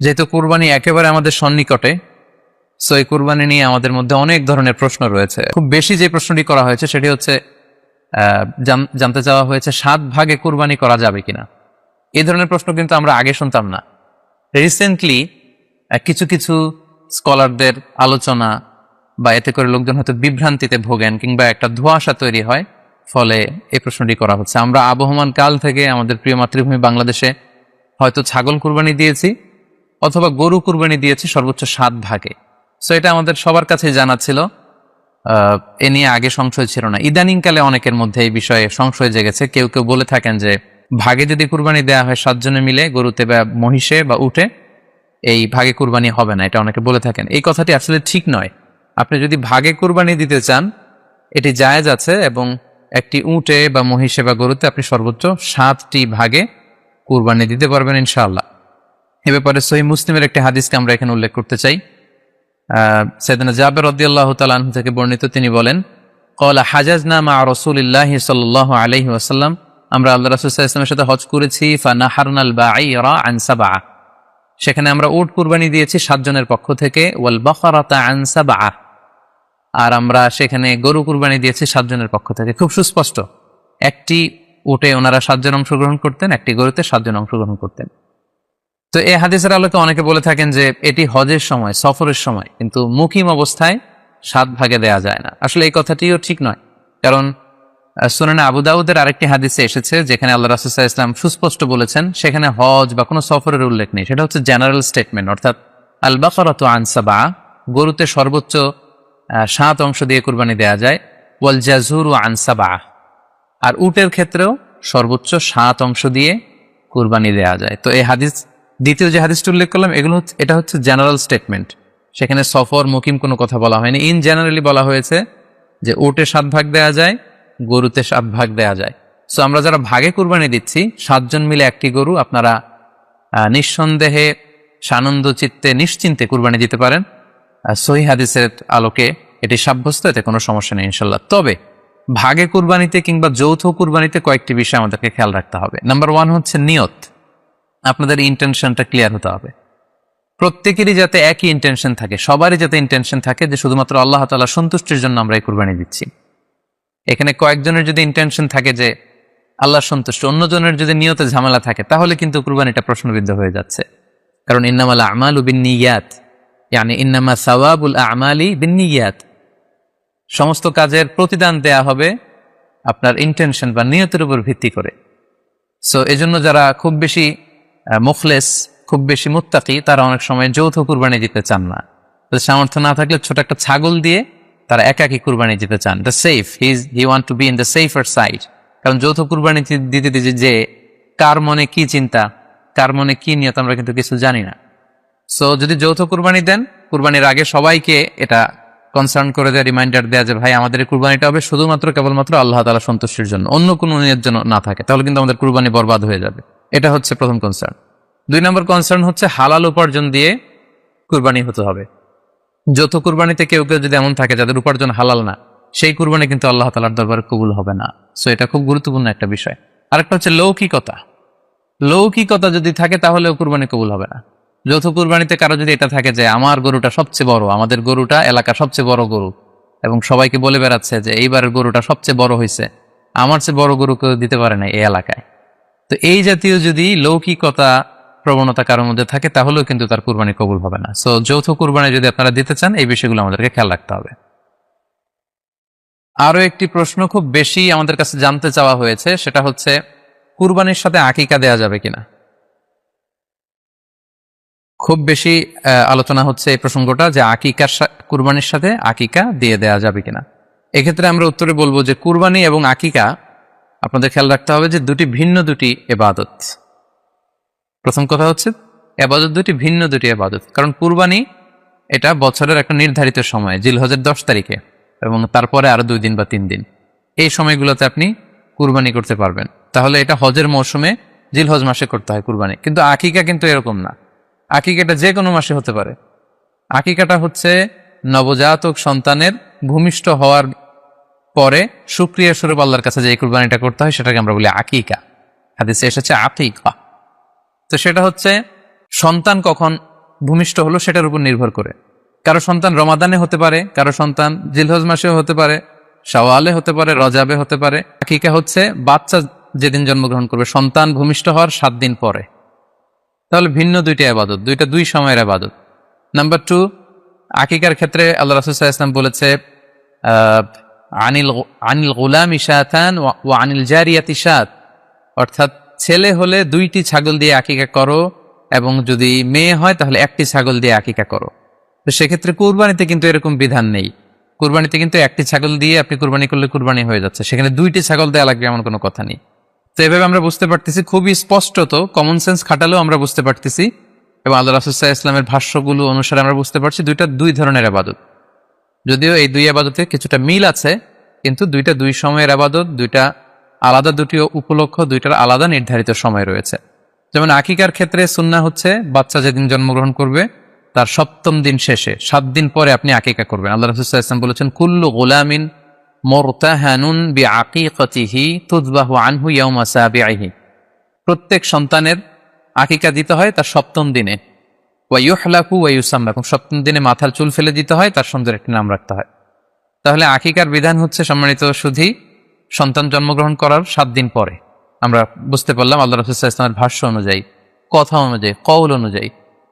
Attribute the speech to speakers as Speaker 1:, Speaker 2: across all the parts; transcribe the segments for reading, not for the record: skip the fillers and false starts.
Speaker 1: যেহেতু কুরবানি একেবারে আমাদের সন্নিকটে, সো এই কুরবানি নিয়ে আমাদের মধ্যে অনেক ধরনের প্রশ্ন রয়েছে। খুব বেশি যে প্রশ্নটি করা হয়েছে সেটি হচ্ছে জানতে চাওয়া হয়েছে 7 ভাগে কুরবানি করা যাবে কিনা। এই ধরনের প্রশ্ন কিন্তু আমরা আগে শুনতাম না। রিসেন্টলি কিছু কিছু স্কলারদের আলোচনা বা এতে করে লোকজন হয়তো বিভ্রান্তিতে ভোগেন কিংবা একটা ধোঁয়াশা তৈরি হয়, ফলে এই প্রশ্নটি করা হচ্ছে। আমরা আবহমান কাল থেকে আমাদের প্রিয় মাতৃভূমি বাংলাদেশে হয়তো ছাগল কুরবানি দিয়েছি অথবা গরু কুরবানি দিয়েছি সর্বোচ্চ 7 ভাগে। সো এটা আমাদের সবার কাছে জানা ছিল, এ নিয়ে আগে সংশয় ছিল না। ইদানিংকালে অনেকের মধ্যে এই বিষয়ে সংশয় জেগেছে। কেউ কেউ বলে থাকেন যে ভাগে যদি কুরবানি দেওয়া হয় 7 জনে মিলে, গরুতে বা মহিষে বা উটে, এই ভাগে কুরবানি হবে না, এটা অনেকে বলে থাকেন। এই কথাটি আসলে ঠিক নয়। আপনি যদি ভাগে কুরবানি দিতে চান এটি জায়েজ আছে, এবং একটি উটে বা মহিষে বা গরুতে আপনি সর্বোচ্চ 7টি ভাগে কুরবানি দিতে পারবেন ইনশাআল্লাহ। এ ব্যাপারে সহিহ মুসলিমের একটি হাদিসকে আমরা এখানে উল্লেখ করতে চাই। সাইয়েদনা জাবের রাদিয়াল্লাহু তাআলা আনহু থেকে বর্ণিত, তিনি বলেন, ক্বালা হাজাজনা মা রাসূলিল্লাহি সাল্লাল্লাহু আলাইহি ওয়াসাল্লাম, আমরা আল্লাহর রাসূল সাল্লাল্লাহু আলাইহি ওয়াসাল্লামের সাথে হজ করেছি। ফানাহারনাল বাঈরা আন সাবআ, সেখানে আমরা উট কুরবানি দিয়েছি 7 জনের পক্ষ থেকে। ওয়াল বাকারাতা আন সাবআ, আর আমরা সেখানে গরু কুরবানি দিয়েছি 7 জনের পক্ষ থেকে। খুব সুস্পষ্ট, একটি উটে ওনারা 7 জন অংশগ্রহণ করতেন, একটি গরুতে 7 জন অংশগ্রহণ করতেন। তো এই হাদিসের আলোকে অনেকে বলে থাকেন যে এটি হজের সময়, সফরের সময়, কিন্তু মুকিম অবস্থায় 7 ভাগে দেয়া যায় না। আসলে এই কথাটিও ঠিক নয়, কারণ সুনানে আবু দাউদের আরেকটি হাদিসে এসেছে যেখানে আল্লাহ রাসূল সাল্লাল্লাহু আলাইহি ওয়াসাল্লাম সুস্পষ্ট বলেছেন, সেখানে হজ বা কোনো সফরের উল্লেখ নেই। সেটা হচ্ছে জেনারেল স্টেটমেন্ট, অর্থাৎ আল বাকারাতু আন সাবআ, গরুতে সর্বোচ্চ 7 অংশ দিয়ে কুরবানি দেয়া যায়। ওয়াল জাযুরু আন সাবআ, আর উটের ক্ষেত্রেও সর্বোচ্চ 7 অংশ দিয়ে কুরবানি দেয়া যায়। তো এই হাদিস, দ্বিতীয় যে হাদিসটি উল্লেখ করলাম, এটা হচ্ছে জেনারেল স্টেটমেন্ট। সেখানে সফর মুকিম কোনো কথা বলা হয়নি। ইন জেনারেলি বলা হয়েছে যে উটে 7 ভাগ দেয়া যায়, গরুতে 7 ভাগ দেয়া যায়। সো আমরা যারা ভাগে কুরবানি দিচ্ছি 7 জন মিলে একটি গরু, আপনারা নিঃসন্দেহে সানন্দ চিত্তে নিশ্চিন্তে কুরবানি দিতে পারেন। সহিহ হাদিসের আলোকে এটি সাব্যস্ত, এতে কোনো সমস্যা নেই ইনশাল্লাহ। তবে ভাগে কুরবানিতে কিংবা যৌথ কুরবানিতে কয়েকটি বিষয় আমাদেরকে খেয়াল রাখতে হবে। নাম্বার 1 হচ্ছে নিয়ত। আপনাদের ইন্টেনশনটা ক্লিয়ার হতে হবে। প্রত্যেকেরই যাতে একই ইন্টেনশন থাকে, সবারই যাতে ইন্টেনশন থাকে যে শুধুমাত্র আল্লাহ তাআলার সন্তুষ্টির জন্য আমরা এই কুরবানি দিচ্ছি। এখানে কয়েকজনের যদি ইন্টেনশন থাকে যে আল্লাহর সন্তুষ্টি, অন্যজনের যদি নিয়তে ঝামেলা থাকে, তাহলে কিন্তু কুরবানিটা প্রশ্নবিদ্ধ হয়ে যাচ্ছে। কারণ ইন্নামাল আমালু বিন্নিয়াত, ইয়ানি ইন্নামা সাওয়াবুল আমালি বিন্নিয়াত, সমস্ত কাজের প্রতিদান দেয়া হবে আপনার ইন্টেনশন বা নিয়তের উপর ভিত্তি করে। সো এজন্য যারা খুব বেশি মুখলেস, খুব বেশি মুত্তাকি, তারা অনেক সময় যৌথ কুরবানি দিতে চান না। সামর্থ্য না থাকলে ছোট একটা ছাগল দিয়ে তারা একাকী কুরবানি দিতে চান। The safe, he want to be in the safer side. কারণ যৌথ কুরবানি দিতে দিতে যে কার মনে কি চিন্তা, কার মনে কি নিয়ত, আমরা কিন্তু কিছু জানি না। সো যদি যৌথ কুরবানি দেন, কুরবানির আগে সবাইকে এটা কনসার্ন করে দেয়, রিমাইন্ডার দেয়া যে ভাই আমাদের এই কুরবানিটা হবে শুধুমাত্র কেবলমাত্র আল্লাহ তাআলা সন্তুষ্টির জন্য, অন্য কোনো নিয়ত যেন না থাকে, তাহলে কিন্তু আমাদের কুরবানি বরবাদ হয়ে যাবে। এটা হচ্ছে প্রথম কনসার্ন। 2 নম্বর কনসার্ন হচ্ছে হালাল উপার্জন দিয়ে কুরবানি হতে হবে। যৌথ কুরবানিতে কেউ কেউ যদি এমন থাকে যাদের উপার্জন হালাল না, সেই কুরবানি কিন্তু আল্লাহ তাআলার দরবারে কবুল হবে না। সো এটা খুব গুরুত্বপূর্ণ একটা বিষয়। আরেকটা হচ্ছে লৌকিকতা। লৌকিকতা যদি থাকে তাহলেও কুরবানি কবুল হবে না। যৌথ কুরবানিতে কারো যদি এটা থাকে যে আমার গরুটা সবচেয়ে বড়, আমাদের গরুটা এলাকার সবচেয়ে বড় গরু, এবং সবাইকে বলে বেড়াচ্ছে যে এইবারের গরুটা সবচেয়ে বড় হয়েছে, আমার চেয়ে বড় গরু কেউ দিতে পারে না এই এলাকায়। তো এই জাতীয় যদি লৌকিকতা প্রবণতা কারোর মধ্যে থাকে, তাহলেও কিন্তু তার কুরবানি কবুল হবে না। সো যৌথ কুরবানি যদি আপনারা দিতে চান, এই বিষয়গুলো আমাদেরকে খেয়াল রাখতে হবে। আরো একটি প্রশ্ন খুব বেশি আমাদের কাছে জানতে চাওয়া হয়েছে, সেটা হচ্ছে কুরবানির সাথে আকিকা দেয়া যাবে কিনা। খুব বেশি আলোচনা হচ্ছে এই প্রসঙ্গটা যে কুরবানির সাথে আকিকা দিয়ে দেয়া যাবে কিনা। এক্ষেত্রে আমরা উত্তরে বলবো যে কুরবানি এবং আকিকা আপনাদের খেয়াল রাখতে হবে যে ভিন্ন দুটি ইবাদত। প্রথম কথা হচ্ছে ইবাদত ভিন্ন দুটি ইবাদত। কারণ কুরবানি এটা বছরের একটা নির্ধারিত সময়, জিলহজের 10 তারিখে, এবং তারপরে আরো 2 দিন বা 3 দিন, এই সময়গুলোতে আপনি কুরবানি করতে পারবেন। তাহলে এটা হজের মৌসুমে জিলহজ মাসে করতে হয় কুরবানি। কিন্তু আকিকা কিন্তু এরকম না। আকিকাটা যে কোনো মাসে হতে পারে। আকিকাটা হচ্ছে নবজাতক সন্তানের ভূমিষ্ঠ হওয়ার পরে শুকরিয়া স্বরূপ আল্লাহর কাছে যে কুরবানিটা করতে হয়, সেটাকে আমরা বলি আকিকা। হাদিসে এসেছে আকিকা। তো সেটা হচ্ছে সন্তান কখন ভূমিষ্ঠ হলো সেটার উপর নির্ভর করে। কারো সন্তান রমাদানে হতে পারে, কারো সন্তান জিলহজ মাসেও হতে পারে, শাওয়ালে হতে পারে, রজাবে হতে পারে। আকিকা হচ্ছে বাচ্চা যেদিন জন্মগ্রহণ করবে, সন্তান ভূমিষ্ঠ হওয়ার 7 দিন পরে। তাহলে ভিন্ন দুইটা ইবাদত, দুই সময়ের ইবাদত। নাম্বার 2, আকিকার ক্ষেত্রে আল্লাহ রাসূল সাল্লাল্লাহু আলাইহি ওয়াসাল্লাম বলেছে আনিল গুলামি শাতান ওয়া আনিল জারিয়াতি শাত, অর্থাৎ ছেলে হলে 2টি ছাগল দিয়ে আকিকা করো, এবং যদি মেয়ে হয় তাহলে 1টি ছাগল দিয়ে আকিকা করো। তো সেক্ষেত্রে কুরবানিতে কিন্তু এরকম বিধান নেই। কুরবানিতে কিন্তু 1টি ছাগল দিয়ে আপনি কুরবানি করলে কুরবানি হয়ে যাচ্ছে, সেখানে 2টি ছাগল দেওয়া লাগবে এমন কোনো কথা নেই। তো এভাবে আমরা বুঝতে পারতেছি, খুবই স্পষ্টত কমন সেন্স খাটালেও আমরা বুঝতে পারতেছি, এবং আল্লাহ রাসূল সাল্লাল্লাহু আলাইহি ওয়াসাল্লামের ভাষ্যগুলো অনুসারে আমরা বুঝতে পারছি দুইটা 2 ধরনের ইবাদত। যদিও এই 2 ইবাদতে কিছুটা মিল আছে, কিন্তু দুইটা 2 সময়ের ইবাদত, দুইটা আলাদা, দুটি উপলক্ষ, দুইটার আলাদা নির্ধারিত সময় রয়েছে। যেমন আকিকার ক্ষেত্রে সুন্নাহ হচ্ছে বাচ্চা যেদিন জন্মগ্রহণ করবে তার 7ম দিন শেষে 7 দিন পরে আপনি আকিকা করবেন। আল্লাহ রাসূল সাল্লাল্লাহু আলাইহি ওয়াসাল্লাম বলেছেন, কুল্লু গুলামিন মুরতাহানুন বিআকিকাতিহি তুযবাহু আনহু ইয়াওমা সাবিহি, প্রত্যেক সন্তানের আকিকা দিতে হয় তার 7ম দিনে। ওয়া ইউহলাকু ওয়া ইউসাম্মা, এবং 7ম দিনে মাথার চুল ফেলে দিতে হয়, তার সুন্দর একটি নাম রাখতে হয়। তাহলে আকিকার বিধান হচ্ছে সম্মানিত সুধী সন্তান জন্মগ্রহণ করার 7 দিন পরে। আমরা বুঝতে পারলাম আল্লাহ রাসূল সাল্লাল্লাহু আলাইহি ওয়াসাল্লামের ভাষ্য অনুযায়ী, কথা অনুযায়ী, কওল অনুযায়ী।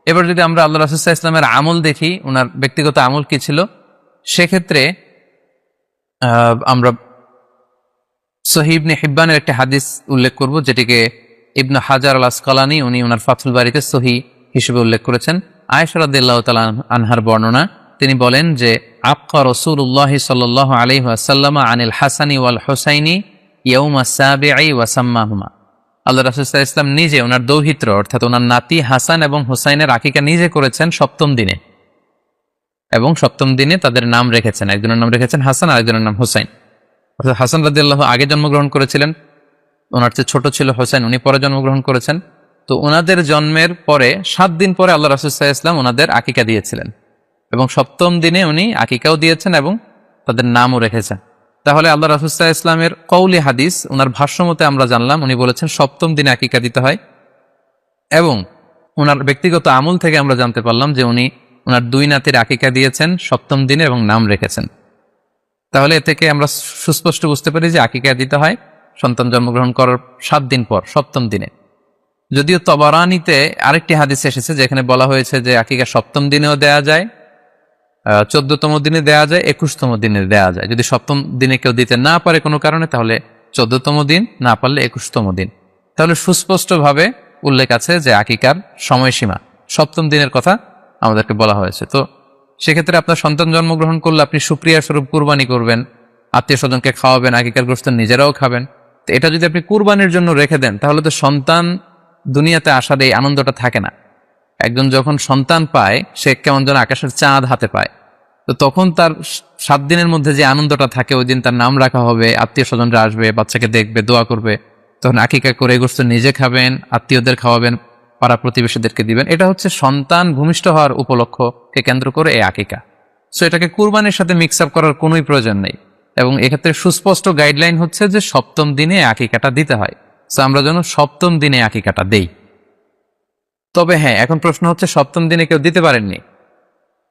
Speaker 1: এবার যদি আমরা আল্লাহ রাসূল সাল্লাল্লাহু আলাইহি ওয়াসাল্লামের আমল দেখি, ওনার ব্যক্তিগত আমল কি ছিল, সেক্ষেত্রে আমরা সহিহ ইবনে হিব্বানের একটি হাদিস উল্লেখ করব, যেটিকে ইবনে হাজার আল আসকালানী উনি ওনার ফাথুল বারীতে সহিহ হিসেবে উল্লেখ করেছেন। আয়েশা রাদিয়াল্লাহু তাআলা আনহার বর্ণনা, তিনি বলেন যে আক্কা রাসূলুল্লাহ সাল্লাল্লাহু আলাইহি ওয়াসাল্লাম আনিল হাসানি ওয়াল হুসাইনি ইয়াউমা সাবিঈ ওয়া সাম্মাহুমা। আল্লাহ রাসূল সাল্লাল্লাহু আলাইহি ওয়াসাল্লাম নিজে ওনার দৌহিত্র অর্থাৎ ওনার নাতি হাসান এবং হুসাইনের আকিকা নিজে করেছেন 7ম দিনে, এবং 7ম দিনে তাদের নাম রেখেছেন। একজনের নাম রেখেছেন হাসান, আরেকজনের নাম হুসাইন। অর্থাৎ হাসান রাদিয়াল্লাহু আগে জন্মগ্রহণ করেছিলেন, ওনার চেয়ে ছোট ছিল হোসেন, উনি পরে জন্মগ্রহণ করেছেন। তো ওনাদের জন্মের পরে 7 দিন পরে আল্লাহ রাসূল সাল্লাল্লাহু আলাইহি ওয়াসাল্লাম ওনাদের আকিকা দিয়েছিলেন, এবং 7ম দিনে উনি আকিকাও দিয়েছেন এবং তাদের নামও রেখেছেন। তাহলে আল্লাহ রাসূল সাল্লাল্লাহু আলাইহি ওয়াসাল্লামের কওলি হাদিস, ওনার ভাষ্য মতে আমরা জানলাম উনি বলেছেন 7ম দিনে আকিকা দিতে হয়, এবং ওনার ব্যক্তিগত আমল থেকে আমরা জানতে পারলাম যে উনি ওনার 2 নাতির আকিকা দিয়েছেন 7ম দিনে এবং নাম রেখেছেন। তাহলে এ থেকে আমরা সুস্পষ্ট বুঝতে পারি যে আকিকা দিতে হয় সন্তান জন্মগ্রহণ করার 7 দিন পর, 7ম দিনে। যদিও তবারানীতে আরেকটি হাদিস এসেছে যেখানে বলা হয়েছে যে আকিকা 7ম দিনেও দেয়া যায়, 14তম দিনে দেয়া যায়, 21তম দিনে দেয়া যায়। যদি 7ম দিনে কেউ দিতে না পারে কোনো কারণে, তাহলে 14তম দিন, না পারলে 21তম দিন। তাহলে সুস্পষ্টভাবে উল্লেখ আছে যে আকিকার সময়সীমা 7ম দিনের কথা আমাদেরকে বলা হয়েছে। তো সেক্ষেত্রে আপনার সন্তান জন্মগ্রহণ করলে আপনি শুকরিয়া স্বরূপ কুরবানি করবেন, আত্মীয় স্বজনকে খাওয়াবেন, আকিকার গোশত নিজেরাও খাবেন। তো এটা যদি আপনি কুরবানির জন্য রেখে দেন, তাহলে তো সন্তান দুনিয়াতে আসার এই আনন্দটা থাকে না। একজন যখন সন্তান পায়, সে কেমন যেন আকাশের চাঁদ হাতে পায়। তো তখন তার 7 দিনের মধ্যে যে আনন্দটা থাকে, ওই দিন তার নাম রাখা হবে, আত্মীয় স্বজনরা আসবে, বাচ্চাকে দেখবে, দোয়া করবে, তখন আকিকা করে গোশত নিজে খাবেন, আত্মীয়দের খাওয়াবেন, পাড়া প্রতিবেশীদেরকে দিবেন। এটা হচ্ছে সন্তান ভূমিষ্ঠ হওয়ার উপলক্ষকে কেন্দ্র করে এই আকিকা। সো এটাকে কুরবানির সাথে মিক্স আপ করার কোনোই প্রয়োজন নেই, এবং এক্ষেত্রে সুস্পষ্ট গাইডলাইন হচ্ছে যে 7ম দিনে আকিকাটা দিতে হয়। সো আমরা যেন 7ম দিনে আকিকাটা দেই। তবে হ্যাঁ, এখন প্রশ্ন হচ্ছে 7ম দিনে কেউ দিতে পারেননি,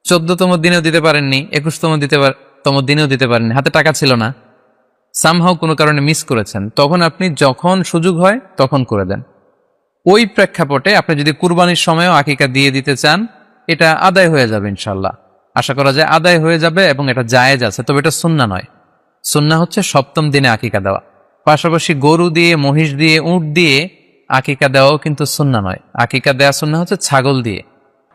Speaker 1: 14তম দিনেও দিতে পারেননি, 21তম দিনেও দিতে পারেননি, হাতে টাকা ছিল না, সামহাও কোনো কারণে মিস করেছেন, তখন আপনি যখন সুযোগ হয় তখন করে দেন। ওই প্রেক্ষাপটে আপনি যদি কুরবানির সময়ও আকিকা দিয়ে দিতে চান, এটা আদায় হয়ে যাবে ইনশাল্লাহ। আশা করা যায় আদায় হয়ে যাবে, এবং এটা জায়েজ আছে। তবে এটা সুন্নাহ নয়। সুন্নাহ হচ্ছে 7ম দিনে আকিকা দেওয়া। পাশাপাশি গরু দিয়ে, মহিষ দিয়ে, উট দিয়ে আকিকা দেওয়াও কিন্তু সুন্নাহ নয়। আকিকা দেয়া সুন্নাহ হচ্ছে ছাগল দিয়ে।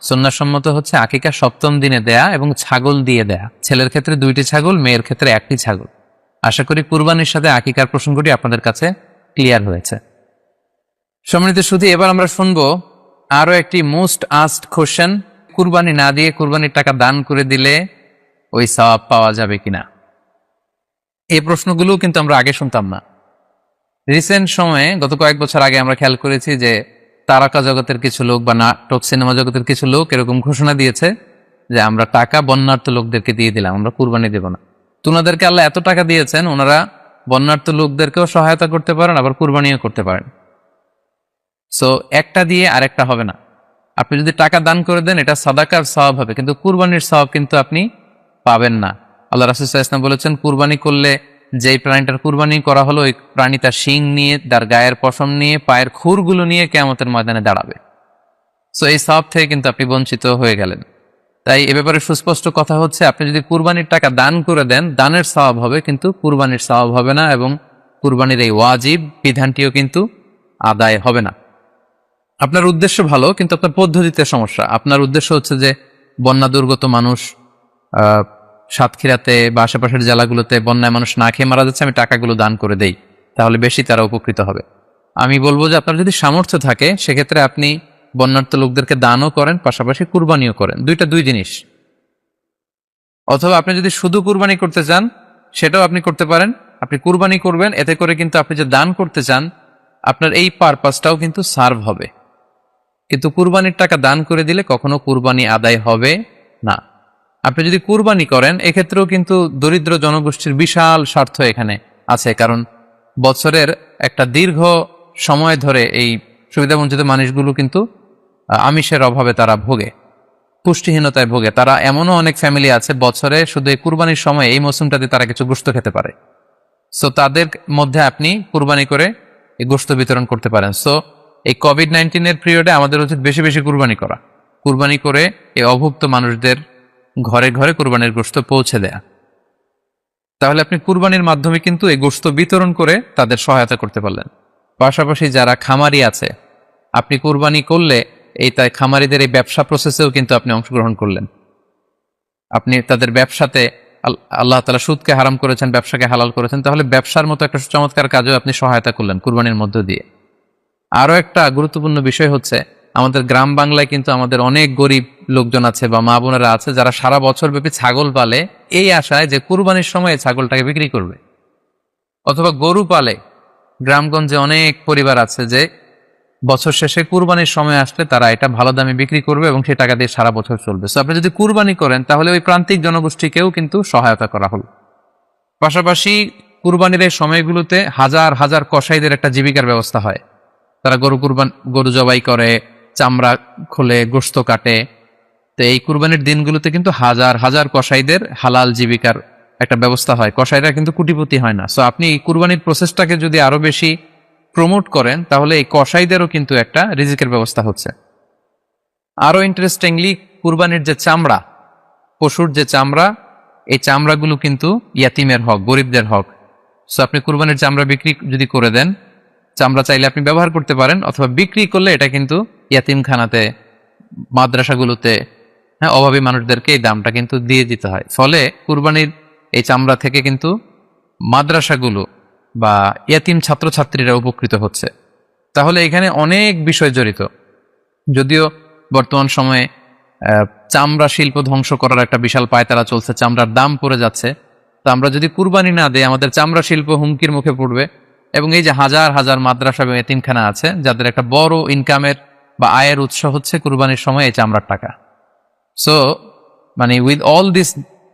Speaker 1: সুন্নাহসম্মত হচ্ছে আকিকা 7ম দিনে দেয়া এবং ছাগল দিয়ে দেয়া। ছেলের ক্ষেত্রে 2টি ছাগল, মেয়ের ক্ষেত্রে 1টি ছাগল। আশা করি কুরবানির সাথে আকিকার প্রসঙ্গটি আপনাদের কাছে ক্লিয়ার হয়েছে। সম্মানিত শুধু এবার আমরা শুনবো আরো একটি মোস্ট আস্কড কোশ্চেন, কুরবানি না দিয়ে কুরবানির টাকা দান করে দিলে ওই সওয়াব পাওয়া যাবে কিনা। এই প্রশ্নগুলো কিন্তু আমরা আগে শুনতাম না। রিসেন্ট সময়ে, গত কয়েক বছর আগে আমরা খেয়াল করেছি যে তারকা জগতের কিছু লোক বা নাটক সিনেমা জগতের কিছু লোক এরকম ঘোষণা দিয়েছে যে আমরা টাকা বন্যার্থ লোকদেরকে দিয়ে দিলাম, আমরা কুরবানি দেব না। তো ওনাদেরকে আল্লাহ এত টাকা দিয়েছেন, ওনারা বন্যার্থ লোকদেরকেও সহায়তা করতে পারেন, আবার কুরবানিও করতে পারেন। সো একটা দিয়ে আরেকটা হবে না। আপনি যদি টাকা দান করে দেন এটা সাদাকার সওয়াব হবে, কিন্তু কুরবানির সওয়াব কিন্তু আপনি পাবেন না। আল্লাহ রাসূল সাল্লাল্লাহু আলাইহি ওয়াসাল্লাম বলেছেন, কুরবানি করলে যেই প্রাণীটার কুরবানি করা হলো ওই প্রাণী তার শিং নিয়ে, তার গায়ের পশম নিয়ে, পায়ের খুরগুলো নিয়ে কিয়ামতের ময়দানে দাঁড়াবে। সো এই সওয়াব থেকে কিন্তু আপনি বঞ্চিত হয়ে গেলেন। তাই এ ব্যাপারে সুস্পষ্ট কথা হচ্ছে, আপনি যদি কুরবানির টাকা দান করে দেন, দানের সওয়াব হবে কিন্তু কুরবানির সওয়াব হবে না, এবং কুরবানির এই ওয়াজিব বিধানটিও কিন্তু আদায় হবে না। আপনার উদ্দেশ্য ভালো, কিন্তু আপনার পদ্ধতিতে সমস্যা। আপনার উদ্দেশ্য হচ্ছে যে বন্যা দুর্গত মানুষ, সাতক্ষীরাতে বা আশেপাশের জেলাগুলোতে বন্যায় মানুষ না খেয়ে মারা যাচ্ছে, আমি টাকাগুলো দান করে দেই, তাহলে বেশি তারা উপকৃত হবে। আমি বলবো যে আপনার যদি সামর্থ্য থাকে সেক্ষেত্রে আপনি বন্যার্ত লোকদেরকে দানও করেন, পাশাপাশি কুরবানিও করেন, দুইটা দুই জিনিস। অথবা আপনি যদি শুধু কুরবানি করতে চান সেটাও আপনি করতে পারেন। আপনি কুরবানি করবেন, এতে করে কিন্তু আপনি যে দান করতে চান আপনার এই পারপাসটাও কিন্তু সার্ভ হবে। কিন্তু কুরবানির টাকা দান করে দিলে কখনো কুরবানি আদায় হবে না। আপনি যদি কুরবানি করেন এক্ষেত্রেও কিন্তু দরিদ্র জনগোষ্ঠীর বিশাল স্বার্থ এখানে আছে, কারণ বছরের একটা দীর্ঘ সময় ধরে এই সুবিধাবঞ্চিত মানুষগুলো কিন্তু আমিষের অভাবে তারা ভোগে, পুষ্টিহীনতায় ভোগে। তারা এমনও অনেক ফ্যামিলি আছে বছরে শুধু এই কুরবানির সময় এই মৌসুমটাতে তারা কিছু গোশত খেতে পারে। সো তাদের মধ্যে আপনি কুরবানি করে এই গোশত বিতরণ করতে পারেন। সো এই কোভিড-19 পিরিয়ডে আমাদের উচিত বেশি বেশি কুরবানি করা, কুরবানি করে এই অভুক্ত মানুষদের ঘরে ঘরে কুরবানির গোশত পৌঁছে দেয়া। তাহলে আপনি কুরবানির মাধ্যমে কিন্তু এই গোশত বিতরণ করে তাদের সহায়তা করতে পারলেন। পাশাপাশি যারা খামারি আছে, আপনি কুরবানি করলে এই তাই খামারিদের এই ব্যবসা প্রসেসেও কিন্তু আপনি অংশগ্রহণ করলেন। আপনি তাদের ব্যবসাতে, আল্লাহ তাআলা সুদকে হারাম করেছেন, ব্যবসাকে হালাল করেছেন, তাহলে ব্যবসার মতো একটা চমৎকার কাজেও আপনি সহায়তা করলেন কুরবানির মধ্য দিয়ে। আরও একটা গুরুত্বপূর্ণ বিষয় হচ্ছে, আমাদের গ্রাম বাংলায় কিন্তু আমাদের অনেক গরিব লোকজন আছে বা মা বোনেরা আছে যারা সারা বছর ব্যাপী ছাগল পালে এই আশায় যে কুরবানির সময় ছাগলটাকে বিক্রি করবে, অথবা গরু পালে। গ্রামগঞ্জে অনেক পরিবার আছে যে বছর শেষে কুরবানির সময় আসলে তারা এটা ভালো দামে বিক্রি করবে এবং সেই টাকা দিয়ে সারা বছর চলবে। সো আপনি যদি কুরবানি করেন তাহলে ওই প্রান্তিক জনগোষ্ঠীকেও কিন্তু সহায়তা করা হল। পাশাপাশি কুরবানির এই সময়গুলোতে হাজার হাজার কসাইদের একটা জীবিকার ব্যবস্থা হয়। তারা গরু জবাই করে, চামড়া খোলে, গোশত কাটে। তো এই কুরবানির দিনগুলোতে কিন্তু হাজার হাজার কসাইদের হালাল জীবিকার একটা ব্যবস্থা হয়। কসাইরা কিন্তু কোটিপতি হয় না। সো আপনি এই কুরবানির প্রসেসটাকে যদি আরো বেশি প্রমোট করেন তাহলে এই কসাইদেরও কিন্তু একটা রিজিকের ব্যবস্থা হচ্ছে। আরো ইন্টারেস্টিংলি, কুরবানির যে চামড়া, পশুর যে চামড়া, এই চামড়াগুলো কিন্তু ইয়াতিমের হক, গরিবদের হক। সো আপনি কুরবানির চামড়া বিক্রি যদি করে দেন, চামড়া চাইলে আপনি ব্যবহার করতে পারেন, অথবা বিক্রি করলে এটা কিন্তু ইয়াতিমখানাতে, মাদ্রাসাগুলোতে, অভাবী মানুষদেরকে এই দামটা কিন্তু দিয়ে দিতে হয়। ফলে কুরবানির এই চামড়া থেকে কিন্তু মাদ্রাসাগুলো বা ইয়াতিম ছাত্রছাত্রীরা উপকৃত হচ্ছে। তাহলে এখানে অনেক বিষয় জড়িত। যদিও বর্তমান সময়ে চামড়া শিল্প ধ্বংস করার একটা বিশাল পায়তারা চলছে, চামড়ার দাম পড়ে যাচ্ছে। তো আমরা যদি কুরবানি না দেই আমাদের চামড়া শিল্প হুমকির মুখে পড়বে। এবং এই যে হাজার হাজার মাদ্রাসা এবং এতিমখানা আছে যাদের একটা বড় ইনকামের বা আয়ের উৎস হচ্ছে কুরবানির সময় এই চামড়ার টাকা। সো মানে with all this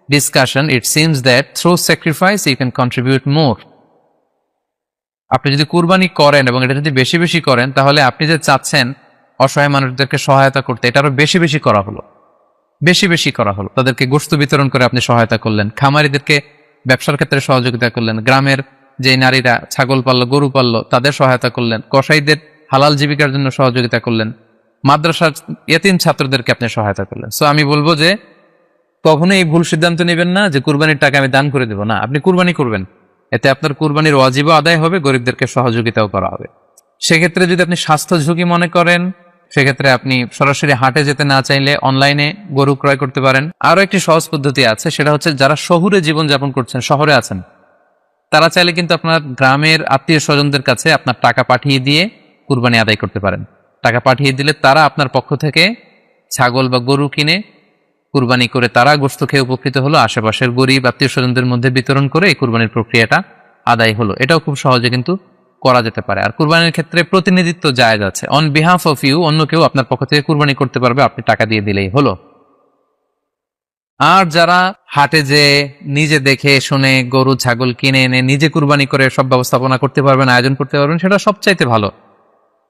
Speaker 1: discussion it seems that through sacrifice you can contribute more. আপনি যদি কুরবানি করেন এবং এটা যদি বেশি বেশি করেন তাহলে আপনি যে চাচ্ছেন অসহায় মানুষদেরকে সহায়তা করতে, এটা আরো বেশি বেশি করা হলো, বেশি বেশি করা হলো। তাদেরকে গোশত বিতরণ করে আপনি সহায়তা করলেন, খামারিদেরকে ব্যবসার ক্ষেত্রে সহযোগিতা করলেন, গ্রামের যে নারীরা ছাগল পাললো, গরু পাললো তাদের সহায়তা করলেন, কসাইদের হালাল জীবিকার জন্য সহযোগিতা করলেন, মাদ্রাসার ইয়াতিম ছাত্রদেরকে আপনি সহায়তা করলেন। সো আমি বলবো যে কখনো এই ভুল সিদ্ধান্ত নেবেন না যে কুরবানির টাকা আমি দান করে দেবো। না, আপনি কুরবানি করবেন, এতে আপনার কুরবানির ওয়াজিবও আদায় হবে, গরিবদেরকে সহযোগিতাও করা হবে। সেক্ষেত্রে যদি আপনি স্বাস্থ্য ঝুঁকি মনে করেন সেক্ষেত্রে আপনি সরাসরি হাটে যেতে না চাইলে অনলাইনে গরু ক্রয় করতে পারেন। আরো একটি সহজ পদ্ধতি আছে, সেটা হচ্ছে যারা শহুরে জীবনযাপন করছেন, শহরে আছেন, তারা চাইলে কিন্তু আপনার গ্রামের আত্মীয় স্বজনদের কাছে আপনার টাকা পাঠিয়ে দিয়ে কুরবানি আদায় করতে পারেন। টাকা পাঠিয়ে দিলে তারা আপনার পক্ষ থেকে ছাগল বা গরু কিনে কুরবানি করে তারা গোশত খেয়ে উপকৃত হলো, আশেপাশের গরিব আত্মীয় স্বজনদের মধ্যে বিতরণ করে এই কুরবানির প্রক্রিয়াটা আদায় হলো। এটাও খুব সহজে কিন্তু করা যেতে পারে। আর কুরবানির ক্ষেত্রে প্রতিনিধিত্ব জায়েজ আছে। অন বিহাফ অফ ইউ অন্য কেউ আপনার পক্ষ থেকে কুরবানি করতে পারবে, আপনি টাকা দিয়ে দিলেই হলো। আর যারা হাটে যে নিজে দেখে শুনে গরু ছাগল কিনে এনে নিজে কুরবানি করে সব ব্যবস্থাপনা করতে পারবেন, আয়োজন করতে পারবেন, সেটা সবচাইতে ভালো।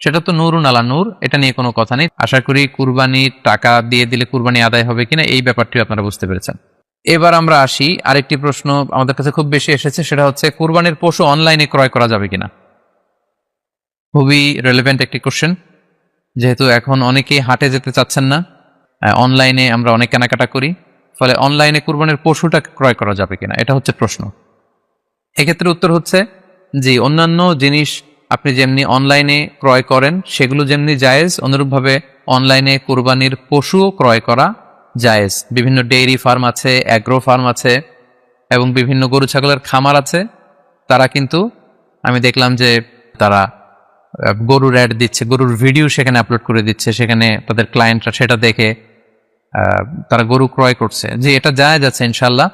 Speaker 1: সেটা তো নূরুন আলা নূর, এটা নিয়ে কোনো কথা নেই। আশা করি কুরবানির টাকা দিয়ে দিলে কুরবানি আদায় হবে কিনা এই ব্যাপারটিও আপনারা বুঝতে পেরেছেন। এবার আমরা আসি, আরেকটি প্রশ্ন আমাদের কাছে খুব বেশি এসেছে, সেটা হচ্ছে কুরবানির পশু অনলাইনে ক্রয় করা যাবে কিনা। খুবই রেলেভেন্ট একটি কোশ্চেন, যেহেতু এখন অনেকেই হাটে যেতে চাচ্ছেন না, অনলাইনে আমরা অনেক কেনাকাটা করি, ফলে অনলাইনে কুরবানির পশুটা ক্রয় করা যাবে কিনা এটা হচ্ছে প্রশ্ন। এক্ষেত্রে উত্তর হচ্ছে যে অন্যান্য জিনিস আপনি যেমনি অনলাইনে ক্রয় করেন সেগুলো যেমনি জায়েজ, অনুরূপভাবে অনলাইনে কুরবানির পশুও ক্রয় করা জায়েজ। বিভিন্ন ডেইরি ফার্ম আছে, অ্যাগ্রো ফার্ম আছে এবং বিভিন্ন গরু ছাগলের খামার আছে, তারা কিন্তু আমি দেখলাম যে তারা গরুর অ্যাড দিচ্ছে, গরুর ভিডিও সেখানে আপলোড করে দিচ্ছে, সেখানে তাদের ক্লায়েন্টরা সেটা দেখে তারা গরু ক্রয় করছে। যে এটা জায়েজ আছে ইনশাল্লাহ।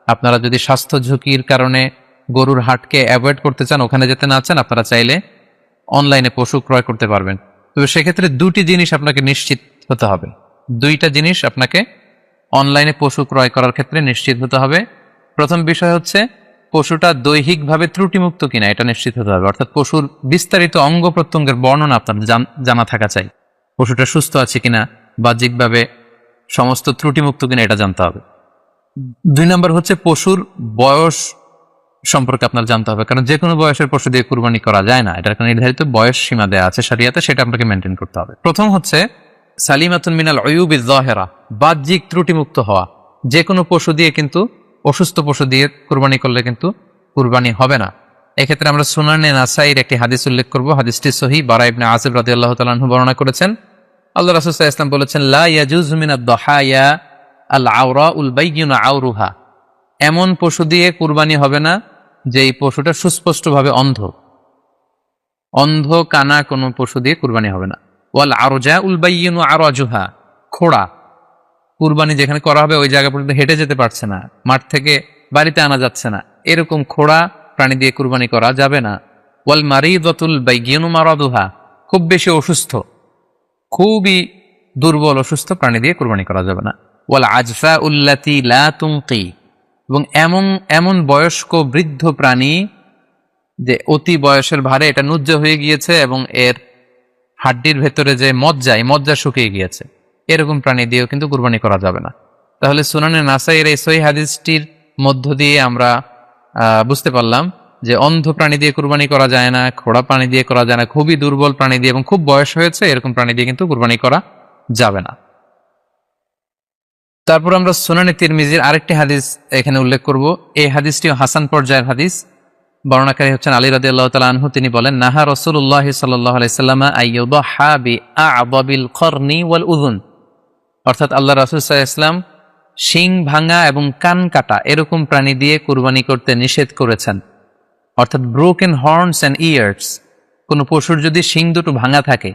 Speaker 1: আপনারা যদি স্বাস্থ্য ঝুঁকির কারণে গরুর হাটকে অ্যাভয়েড করতে চান, ওখানে যেতে না চান, আপনারা চাইলে অনলাইনে পশু ক্রয় করতে পারবেন। তবে সেক্ষেত্রে দুটি জিনিস আপনাকে নিশ্চিত হতে হবে, দুইটা জিনিস আপনাকে অনলাইনে পশু ক্রয় করার ক্ষেত্রে নিশ্চিত হতে হবে। প্রথম বিষয় হচ্ছে পশুটা দৈহিকভাবে ত্রুটিমুক্ত কিনা এটা নিশ্চিত হতে হবে, অর্থাৎ পশুর বিস্তারিত অঙ্গ প্রত্যঙ্গের বর্ণনা আপনার জানা থাকা চাই। পশুটা সুস্থ আছে কিনা, বাহ্যিকভাবে সমস্ত ত্রুটিমুক্ত কিনা এটা জানতে হবে। 2 নম্বর হচ্ছে পশুর বয়স সম্পর্কে আপনার জানতে হবে, কারণ যে কোনো বয়সের পশু দিয়ে কুরবানি করা যায় না, এটার একটা নির্ধারিত বয়স সীমা দেওয়া আছে শরিয়াতে, সেটা আপনাকে মেনটেন করতে হবে। প্রথম হচ্ছে সালিমাতুন মিনাল উয়ুবিজ যাহিরা, বাহ্যিক ত্রুটিমুক্ত হওয়া। যে কোনো পশু দিয়ে কিন্তু, অসুস্থ পশু দিয়ে কুরবানি করলে কিন্তু কুরবানি হবে না। এক্ষেত্রে আমরা সুনানে নাসাইর একটি হাদিস উল্লেখ করব, হাদিসটি সহিহ, বারা ইবনে আযিব রাদিয়াল্লাহু তাআলা আনহু বর্ণনা করেছেন। আল্লাহ রাসূল সাল্লাল্লাহু আলাইহি ওয়াসাল্লাম বলেছেন, লা ইয়াজুজু মিনাদ দাহায়া আল আওরাউল বাইয়িনু আওরুহা, এমন পশু দিয়ে কুরবানি হবে না যে এই পশুটা সুস্পষ্টভাবে অন্ধ, অন্ধ কানা কোনো পশু দিয়ে কুরবানি হবে না। ওয়াল আরজাউল বাইয়িনু আরাজুহা, খোড়া, কুরবানি যেখানে করা হবে ওই জায়গা পর্যন্ত হেঁটে যেতে পারছে না, মাঠ থেকে বাড়িতে আনা যাচ্ছে না, এরকম খোড়া প্রাণী দিয়ে কুরবানি করা যাবে না। ওয়াল মারিদাতুল বাইয়িনু মারাদুহা, খুব বেশি অসুস্থ, খুবই দুর্বল অসুস্থ প্রাণী দিয়ে কুরবানি করা যাবে না। ওয়াল আজফা উল্লাতি লা তুনকি, এবং এমন এমন বয়স্ক বৃদ্ধ প্রাণী যে অতি বয়সের ভারে এটা নুজ্জ হয়ে গিয়েছে এবং এর হাড্ডির ভেতরে যে মজ্জা শুকিয়ে গিয়েছে, এরকম প্রাণী দিয়েও কিন্তু কুরবানি করা যাবে না। তাহলে সুনানে নাসাইয়ের এই সহিহ হাদিসটির মধ্য দিয়ে আমরা বুঝতে পারলাম যে অন্ধ প্রাণী দিয়ে কুরবানি করা যায় না, খোড়া প্রাণী দিয়ে করা যায় না, খুবই দুর্বল প্রাণী দিয়ে এবং খুব বয়স হয়েছে এরকম প্রাণী দিয়ে কিন্তু কুরবানি করা যাবে না। তারপর আমরা সুনানে তিরমিজির আরেকটি হাদিস এখানে উল্লেখ করব। এই হাদিসটিও হাসান পর্যায়ের হাদিস। বর্ণনাকারী হচ্ছেন আলী রাদিয়াল্লাহু তাআলা আনহু। তিনি বলেন, নাহা রাসূলুল্লাহ সাল্লাল্লাহু আলাইহি সাল্লাম আইয়ুদহা বিআ'দাবিল করনি ওয়াল উযুন, অর্থাৎ আল্লাহ রাসূল সাল্লাল্লাহু আলাইহি ওয়াসাল্লাম শিং ভাঙা এবং কান কাটা এরকম প্রাণী দিয়ে কুরবানি করতে নিষেধ করেছেন। অর্থাৎ ব্রোকেন হর্নস অ্যান্ড ইয়ার্স, কোনো পশুর যদি শিং দুটো ভাঙা থাকে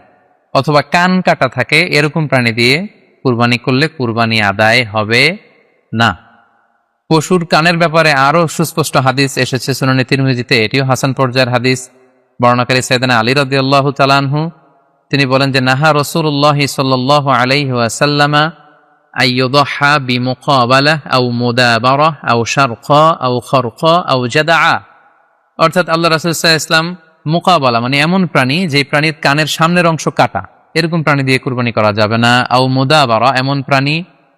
Speaker 1: অথবা কান কাটা থাকে এরকম প্রাণী দিয়ে কুরবানি করলে কুরবানি আদায় হবে না। পশুর কানের ব্যাপারে আরো সুস্পষ্ট হাদিস এসেছে সুনানে তিরমিজিতে, এটিও হাসান পর্যায়ের হাদিস। বর্ণনাকারী সাইয়েদনা আলী রাদিয়াল্লাহু তাআলা আনহু, তিনি বলেন যে নাহা রাসূলুল্লাহ সাল্লাল্লাহু আলাইহি ওয়াসাল্লাম আইয়ুদহা বিমুকাবালাহ আও মুদাবারাহ আও শারকা আও খারকা আও জাদআ, অর্থাৎ আল্লাহ রাসূল সাল্লাল্লাহু আলাইহি ওয়াসাল্লাম মুকাবালা মানে এমন প্রাণী যে প্রাণীর কানের সামনের অংশ কাটা, এরকম প্রাণী দিয়ে কুরবানি করা যাবে না। আও মুদাবারা, এমন প্রাণী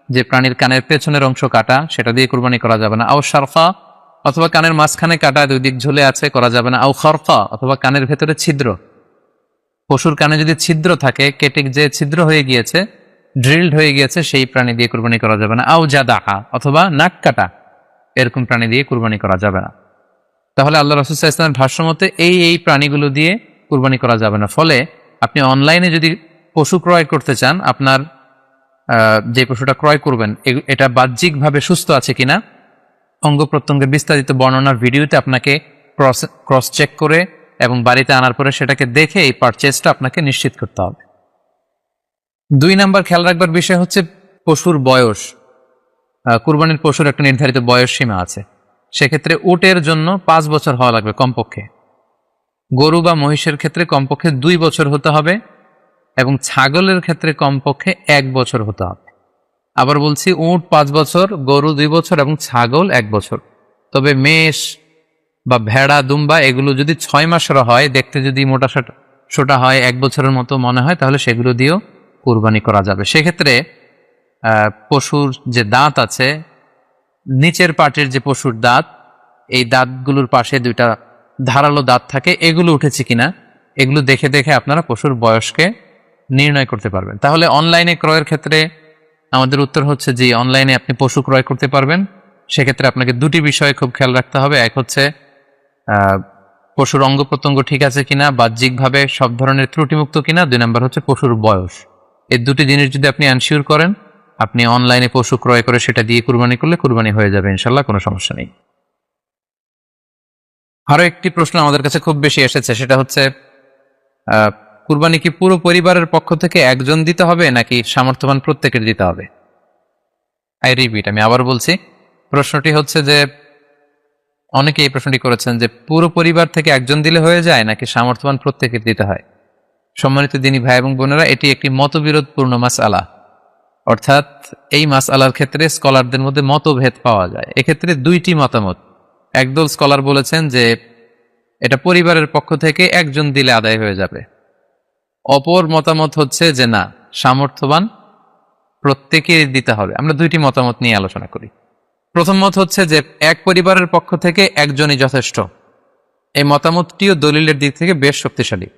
Speaker 1: যে প্রাণীর কানের পেছনের অংশ কাটা, সেটা দিয়ে কুরবানি করা যাবে না। আও শারকা, অথবা কানের মাঝখানে কাটা, দুই দিক ঝুলে আছে, করা যাবে না। আও খারকা, অথবা কানের ভেতরে ছিদ্র, পশুর কানে যদি ছিদ্র থাকে, কেটে যে ছিদ্র হয়ে গিয়েছে, ড্রিলড হয়ে গিয়েছে, সেই প্রাণী দিয়ে কুরবানি করা যাবে না। আও জাদাহা, অথবা নাক কাটা, এরকম প্রাণী দিয়ে কুরবানি করা যাবে না। তাহলে আল্লাহ রাসূল সাল্লাল্লাহু আলাইহি ওয়াসাল্লামের ভাষ্যমতে এই প্রাণীগুলো দিয়ে কুরবানি করা যাবে না। ফলে আপনি অনলাইনে যদি পশু ক্রয় করতে চান, আপনার যে পশুটা ক্রয় করবেন এটা বাহ্যিকভাবে সুস্থ আছে কিনা, অঙ্গ প্রত্যঙ্গের বিস্তারিত বর্ণনা ভিডিওতে আপনাকে ক্রস চেক করে এবং বাড়িতে আনার পরে সেটাকে দেখে এই পারচেজটা আপনাকে নিশ্চিত করতে হবে। 2 নাম্বার খেয়াল রাখবার বিষয় হচ্ছে পশুর বয়স। কুরবানির পশুর একটা নির্ধারিত বয়স সীমা আছে, সেক্ষেত্রে উটের জন্য 5 বছর হওয়া লাগবে কমপক্ষে, গরু বা মহিষের ক্ষেত্রে কমপক্ষে 2 বছর হতে হবে এবং ছাগলের ক্ষেত্রে কমপক্ষে 1 বছর হতে হবে। আবার বলছি, উট 5 বছর, গরু 2 বছর এবং ছাগল 1 বছর। তবে মেষ বা ভেড়া, দুম্বা এগুলো যদি 6 মাসের হয়, দেখতে যদি মোটা ছোটা হয় 1 বছরের মতো মনে হয়, তাহলে সেগুলো দিয়েও কুরবানি করা যাবে। সেক্ষেত্রে পশুর যে দাঁত আছে, নিচের পাটের যে পশুর দাঁত, এই দাঁতগুলোর পাশে 2টা ধারালো দাঁত থাকে, এগুলো উঠেছে কিনা এগুলো দেখে দেখে আপনারা পশুর বয়সকে নির্ণয় করতে পারবেন। তাহলে অনলাইনে ক্রয়ের ক্ষেত্রে আমাদের উত্তর হচ্ছে যে অনলাইনে আপনি পশু ক্রয় করতে পারবেন। সেক্ষেত্রে আপনাকে 2টি বিষয় খুব খেয়াল রাখতে হবে। এক হচ্ছে পশুর অঙ্গ প্রত্যঙ্গ ঠিক আছে কিনা, বাহ্যিকভাবে সব ধরনের ত্রুটিমুক্ত কিনা। 2 নম্বর হচ্ছে পশুর বয়স। এই 2টি জিনিস যদি আপনি এনশিওর করেন, আপনি অনলাইনে পশু ক্রয় করে সেটা দিয়ে কুরবানি করলে কুরবানি হয়ে যাবে ইনশাল্লাহ, কোনো সমস্যা নেই। আরো একটি প্রশ্ন আমাদের কাছে খুব বেশি এসেছে, সেটা হচ্ছে কুরবানি কি পুরো পরিবারের পক্ষ থেকে একজন দিতে হবে নাকি সামর্থ্যবান প্রত্যেকের দিতে হবে? আই রিপিট, আমি আবার বলছি, প্রশ্নটি হচ্ছে যে অনেকে এই প্রশ্নটি করেছেন যে পুরো পরিবার থেকে একজন দিলে হয়ে যায় নাকি সামর্থ্যবান প্রত্যেকের দিতে হয়। সম্মানিত দিনী ভাই এবং বোনেরা, এটি একটি মতবিরোধপূর্ণ মাসআলা, অর্থাৎ এই মাসআলার ক্ষেত্রে স্কলারদের মধ্যে মতভেদ পাওয়া যায়। এক্ষেত্রে 2টি মতামত। একদল স্কলার বলেছেন যে এটা পরিবারের পক্ষ থেকে একজন দিলে আদায় হয়ে যাবে। অপর মতামত হচ্ছে যে না, সামর্থ্যবান প্রত্যেকেই দিতে হবে। আমরা 2টি মতামত নিয়ে আলোচনা করি। প্রথম মত হচ্ছে যে এক পরিবারের পক্ষ থেকে একজনই যথেষ্ট। এই মতামতটিও দলিলের দিক থেকে বেশ শক্তিশালী।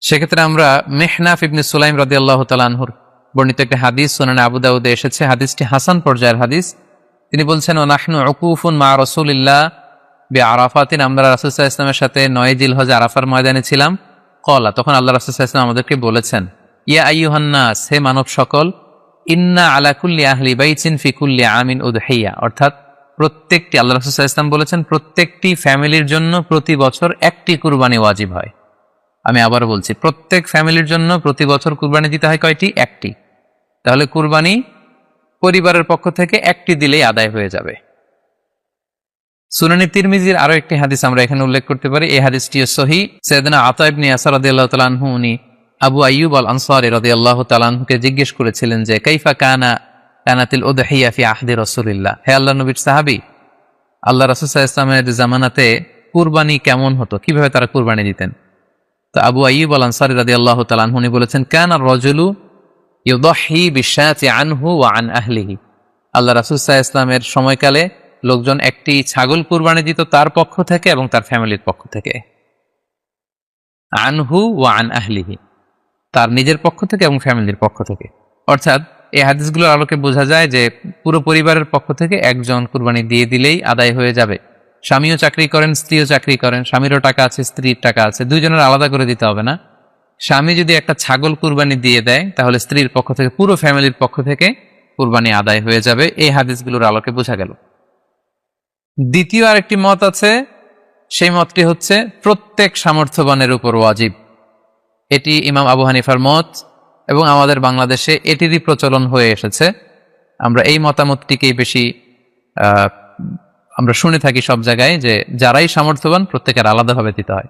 Speaker 1: সেক্ষেত্রে আমরা মেহনাফ ইবনে সুলাইম রাদিয়াল্লাহু তাআলা আনহুর বর্ণিত একটি হাদিস সুনানে আবু দাউদে এসেছে। হাদিসটি হাসান পর্যায়ের হাদিস। তিনি বলছেন, ও নাহনু উকুফুন মা রাসূলিল্লাহ বিআরাফাতিন, আমরা রাসূল সাল্লাল্লাহু আলাইহি ওয়াসাল্লামের সাথে 9 জিলহজ আরাফার ময়দানে ছিলাম। ক্বালা, তখন আল্লাহ রাসূল সাল্লাল্লাহু আলাইহি ওয়াসাল্লাম আমাদেরকে বলেছেন, ইয়া আইয়ুহান নাস, হে মানব সকল, ইন্না আলা কুল্লি আহলি বাইতিন ফি কুল্লি আমিন উদহিয়া, অর্থাৎ প্রত্যেকটি, আল্লাহ রাসূল সাল্লাল্লাহু আলাইহি ওয়াসাল্লাম বলেছেন, প্রত্যেকটি ফ্যামিলির জন্য প্রতি বছর একটি কুরবানি ওয়াজিব হয়। আমি আবার বলছি, প্রত্যেক ফ্যামিলির জন্য প্রতি বছর কুরবানি দিতে হয় কয়টি? একটি। তাহলে কুরবানি পরিবারের পক্ষ থেকে একটি দিলেই আদায় হয়ে যাবে। সুনানি তিরমিজির আরো একটি হাদিস আমরা এখানে উল্লেখ করতে পারি। এই হাদিসটিও সহিহ। সাইয়েদনা আতা ইবনে ইয়াসার রাদিয়াল্লাহু তাআলা আনহু, উনি আবু আইয়ুব আল আনসারী রাদিয়াল্লাহু তাআলা আনহুকে জিজ্ঞেস করেছিলেন যে কাইফা কানাতিল উদহিয়া ফি আহদি রাসূলিল্লাহ, হে আল্লাহর নবীর সাহাবী, আল্লাহ রাসূল সাল্লাল্লাহু আলাইহি ওয়াসাল্লামের জামানাতে কুরবানি কেমন হতো, কিভাবে তারা কুরবানি দিতেন? তো আবু আইয়ুব আল আনসারী রাদিয়াল্লাহু তাআলা আনহু বলেছেন, কানা রাজুলু ইউদহি বিশাতি আনহু ওয়া আন আহলিহি, আল্লাহ রাসূল সাল্লাল্লাহু আলাইহি ওয়াসাল্লামের সময়কালে লোকজন একটি ছাগল কুরবানি দিত তার পক্ষ থেকে এবং তার ফ্যামিলির পক্ষ থেকে। আনহু ওয়া আন আহলিহি, তার নিজের পক্ষ থেকে এবং ফ্যামিলির পক্ষ থেকে। অর্থাৎ এই হাদিসগুলোর আলোকে বোঝা যায় যে পুরো পরিবারের পক্ষ থেকে একজন কুরবানি দিয়ে দিলেই আদায় হয়ে যাবে। স্বামীও চাকরি করেন, স্ত্রীও চাকরি করেন, স্বামীরও টাকা আছে, স্ত্রীর টাকা আছে, দুইজনের আলাদা করে দিতে হবে না। স্বামী যদি একটা ছাগল কুরবানি দিয়ে দেয়, তাহলে স্ত্রীর পক্ষ থেকে, পুরো ফ্যামিলির পক্ষ থেকে কুরবানি আদায় হয়ে যাবে। এই হাদিসগুলোর আলোকে বোঝা গেল। দ্বিতীয় আরেকটি মত আছে, সেই মতটি হচ্ছে প্রত্যেক সামর্থ্যবানের উপর ওয়াজিব। এটি ইমাম আবু হানিফার মত এবং আমাদের বাংলাদেশে এটিরই প্রচলন হয়ে এসেছে। আমরা এই মতামতটিকেই বেশি আমরা শুনে থাকি সব জায়গায়, যে যারাই সামর্থ্যবান প্রত্যেকের আলাদাভাবে দিতে হয়।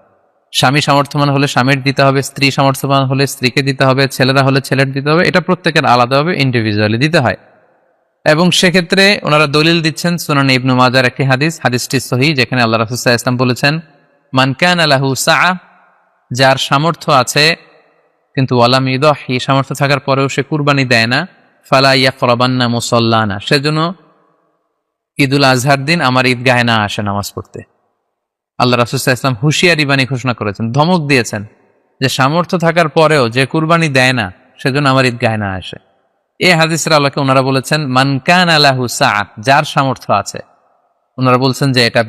Speaker 1: স্বামী সামর্থ্যবান হলে স্বামীর দিতে হবে, স্ত্রী সামর্থ্যবান হলে স্ত্রীকে দিতে হবে, ছেলেরা হলে ছেলের দিতে হবে। এটা প্রত্যেকের আলাদাভাবে ইন্ডিভিজুয়ালি দিতে হয়। এবং সেক্ষেত্রে ওনারা দলিল দিচ্ছেন সুনান ইবনে মাজার একটি হাদিস, হাদিসটি সহিহ, যেখানে আল্লাহ রাসূল সাল্লাল্লাহু আলাইহি ওয়াসাল্লাম বলেছেন, মান কানা লাহু সাআ, যার সামর্থ্য আছে কিন্তু ওয়ালাম ইউদহি, সামর্থ্য থাকার পরেও সে কুরবানি দেয় না, ফালা ইয়াকরাবান্না মুসাল্লানা, সেজন্য ঈদুল আজহার দিন আমার ঈদগাহে না আসে নামাজ পড়তে। আল্লাহ রাসূল সাল্লাল্লাহু আলাইহি ওয়াসাল্লাম হুঁশিয়ারি বাণী ঘোষণা করেছেন, ধমক দিয়েছেন যে সামর্থ্য থাকার পরেও যে কুরবানি দেয় না সেজন্য আমার ঈদগাহে না আসে। এই হাদিসের আলোকে ওনারা বলেছেন মান কানা লাহু সাআ, যার সামর্থ্য আছে। ওনারা বলছেন যে এটা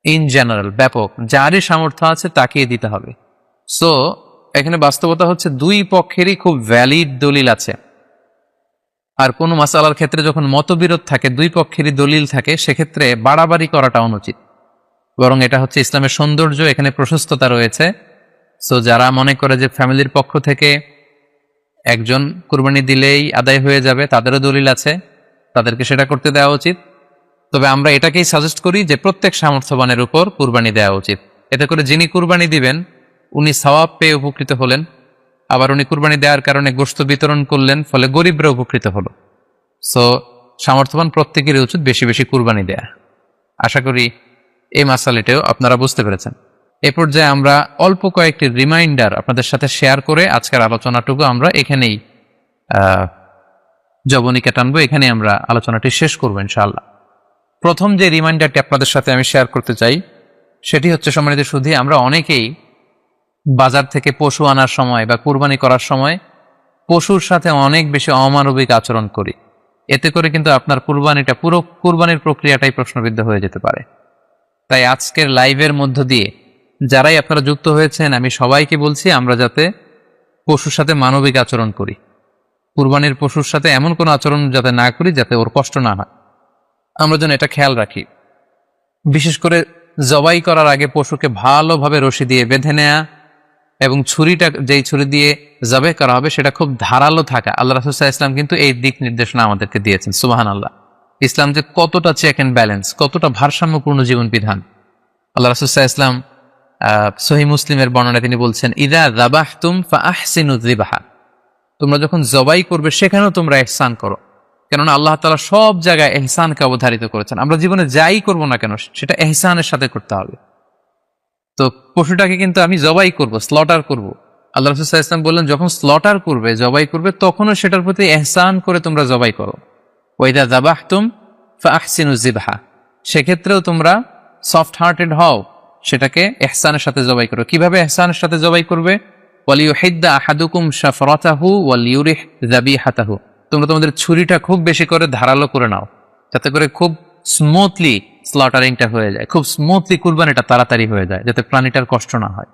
Speaker 1: ইন জেনারেল, ব্যাপক, যারই সামর্থ্য আছে তাকেই দিতে হবে। সো এখানে বাস্তবতা হচ্ছে দুই পক্ষেরই খুব ভ্যালিড দলিল আছে। আর কোনো মাসালার ক্ষেত্রে যখন মতবিরোধ থাকে, দুই পক্ষেরই দলিল থাকে, সেক্ষেত্রে বাড়াবাড়ি করাটা অনুচিত। বরং এটা হচ্ছে ইসলামের সৌন্দর্য, এখানে প্রশস্ততা রয়েছে। সো যারা মনে করে যে ফ্যামিলির পক্ষ থেকে একজন কুরবানি দিলেই আদায় হয়ে যাবে, তাদেরও দলিল আছে, তাদেরকে সেটা করতে দেওয়া উচিত। তবে আমরা এটাকেই সাজেস্ট করি যে প্রত্যেক সামর্থ্যবানের উপর কুরবানি দেওয়া উচিত। এতে করে যিনি কুরবানি দিবেন উনি সওয়াব পেয়ে উপকৃত হলেন, আবার উনি কুরবানি দেওয়ার কারণে গোশত বিতরণ করলেন, ফলে গরিবরা উপকৃত হলো। সো সামর্থ্যবান প্রত্যেকেরই উচিত বেশি বেশি কুরবানি দেয়া। আশা করি এই মাসালাটাও আপনারা বুঝতে পেরেছেন। এ পর্যায়ে আমরা অল্প কয়েকটি রিমাইন্ডার আপনাদের সাথে শেয়ার করে আজকের আলোচনাটুকু আমরা এখানেই জবনিকা টানবো, এখানে আমরা আলোচনাটি শেষ করবো ইনশাআল্লাহ। প্রথম যে রিমাইন্ডারটি আপনাদের সাথে আমি শেয়ার করতে চাই সেটি হচ্ছে, সম্মানিত সুধী, আমরা অনেকেই বাজার থেকে পশু আনার সময় বা কুরবানি করার সময় পশুর সাথে অনেক বেশি অমানবিক আচরণ করি। এতে করে কিন্তু আপনার কুরবানিটা, পুরো কুরবানির প্রক্রিয়াটাই প্রশ্নবিদ্ধ হয়ে যেতে পারে। তাই আজকের লাইভের মধ্য দিয়ে যারাই আপনারা যুক্ত হয়েছেন, আমি সবাইকে বলছি আমরা যাতে পশুর সাথে মানবিক আচরণ করি, কুরবানির পশুর সাথে এমন কোনো আচরণ যাতে না করি যাতে ওর কষ্ট না হয়, আমরা যেন এটা খেয়াল রাখি। বিশেষ করে জবাই করার আগে পশুকে ভালোভাবে রশি দিয়ে বেঁধে নেয়া এবং ছুরিটা, যেই ছুরি দিয়ে জবাই করা হবে সেটা খুব ধারালো থাকা। আল্লাহ রাসূল সাল্লাল্লাহু আলাইহি ওয়াসাল্লাম কিন্তু এই দিক নির্দেশনা আমাদেরকে দিয়েছেন। সুবহানাল্লাহ। ইসলাম যে কতটা চেক অ্যান্ড ব্যালেন্স, কতটা ভারসাম্যপূর্ণ জীবন বিধান। আল্লাহ রাসূল সাল্লাল্লাহু আলাইহি ওয়াসাল্লাম সহিহ মুসলিমের বর্ণনায় তিনি বলছেন, ইযা যাবাহতুম ফাআহসিনু যিবহা, তোমরা যখন জবাই করবে সেখানেও তোমরা ইহসান করো। কেননা আল্লাহ তাআলা সব জায়গায় ইহসানকে অবধারিত করেছেন। আমরা জীবনে যাই করব না কেন সেটা ইহসানের সাথে করতে হবে। তো পশুটাকে কিন্তু আমি জবাই করব, স্লটার করব, আল্লাহ রাসূল সাল্লাল্লাহু আলাইহি ওয়াসাল্লাম বললেন যখন স্লটার করবে, জবাই করবে, তখনও সেটার প্রতি ইহসান করে তোমরা জবাই করো। ওয়া ইযা যাবাহতুম ফাআহসিনু যিবহা, সেক্ষেত্রেও তোমরা সফট হার্টেড হও, সেটাকে ইহসানের সাথে জবাই করো। কিভাবে ইহসানের সাথে জবাই করবে? ওয়ালিউহিদ্দা আহাদুকুম শাফরাতাহু ওয়ালিউরিহ যাবিহাতাহু, তোমরা তোমাদের ছুরিটা খুব বেশি করে ধারালো করে নাও, যাতে করে খুব স্মুথলি স্লটারিংটা হয়ে যায়, খুব স্মুথলি কুরবানিটা তাড়াতাড়ি হয়ে যায়, যাতে প্রাণীটার কষ্ট না হয়।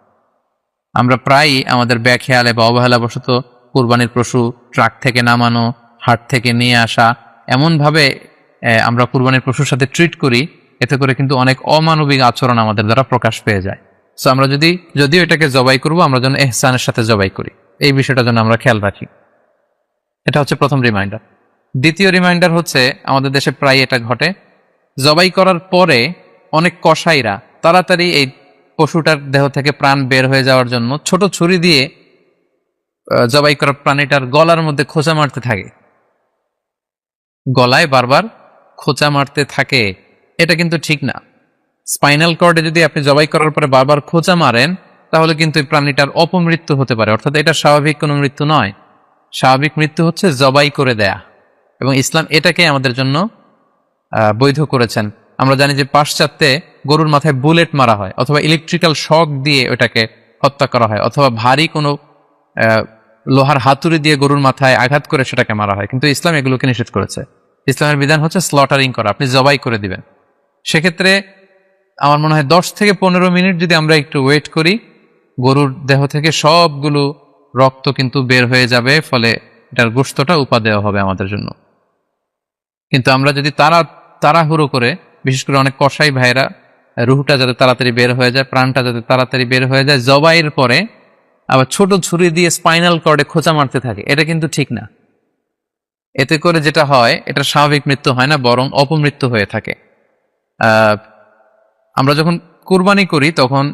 Speaker 1: আমরা প্রায়ই আমাদের ব্যাখেয়ালে বা অবহেলাবশত কুরবানির পশু ট্রাক থেকে নামানো, হাট থেকে নিয়ে আসা, এমনভাবে আমরা কুরবানির পশুর সাথে ট্রিট করি, এতে করে কিন্তু অনেক অমানবিক আচরণ আমাদের দ্বারা প্রকাশ পেয়ে যায়। সো আমরা যদিও এটাকে জবাই করব, আমরা যেন ইহসানের সাথে জবাই করি, এই বিষয়টা যেন আমরা খেয়াল রাখি। এটা হচ্ছে প্রথম রিমাইন্ডার। দ্বিতীয় রিমাইন্ডার হচ্ছে, আমাদের দেশে প্রায় এটা ঘটে, জবাই করার পরে অনেক কসাইরা তাড়াতাড়ি এই পশুটার দেহ থেকে প্রাণ বের হয়ে যাওয়ার জন্য ছোট ছুরি দিয়ে জবাই করা প্রাণীটার গলার মধ্যে খোঁচা মারতে থাকে, গলায় বারবার খোঁচা মারতে থাকে। এটা কিন্তু ঠিক না। স্পাইনাল কর্ডে যদি আপনি জবাই করার পরে বারবার খোঁচা মারেন, তাহলে কিন্তু এই প্রাণীটার অপমৃত্যু হতে পারে, অর্থাৎ এটা স্বাভাবিক কোনো মৃত্যু নয়। স্বাভাবিক মৃত্যু হচ্ছে জবাই করে দেয়া, এবং ইসলাম এটাকে আমাদের জন্য বৈধ করেছেন। আমরা জানি যে পাশ্চাত্যে গরুর মাথায় বুলেট মারা হয়, অথবা ইলেকট্রিক্যাল শক দিয়ে ওটাকে হত্যা করা হয়, অথবা ভারী কোনো লোহার হাতুড়ি দিয়ে গরুর মাথায় আঘাত করে সেটাকে মারা হয়। কিন্তু ইসলাম এগুলোকে নিষেধ করেছে। ইসলামের বিধান হচ্ছে স্লটারিং করা, আপনি জবাই করে দিবেন। সেক্ষেত্রে আমার মনে হয় 10 থেকে 15 মিনিট যদি আমরা একটু ওয়েট করি, গরুর দেহ থেকে সবগুলো রক্ত কিন্তু বের হয়ে যাবে, ফলে এটার গোশতটা উপাদেয় হবে আমাদের জন্য। কিন্তু আমরা যদি তাড়াহুড়ো করে, বিশেষ করে অনেক কসাই ভাইরা রুহটা যাতে তাড়াতাড়ি বের হয়ে যায়, প্রাণটা যাতে তাড়াতাড়ি বের হয়ে যায়, জবাইয়ের পরে আবার ছোট ছুরি দিয়ে স্পাইনাল কর্ডে খোঁচা মারতে থাকে, এটা কিন্তু ঠিক না। এতে করে যেটা হয়, এটা স্বাভাবিক মৃত্যু হয় না, বরং অপমৃত্যু হয়ে থাকে। আমরা যখন কুরবানি করি তখন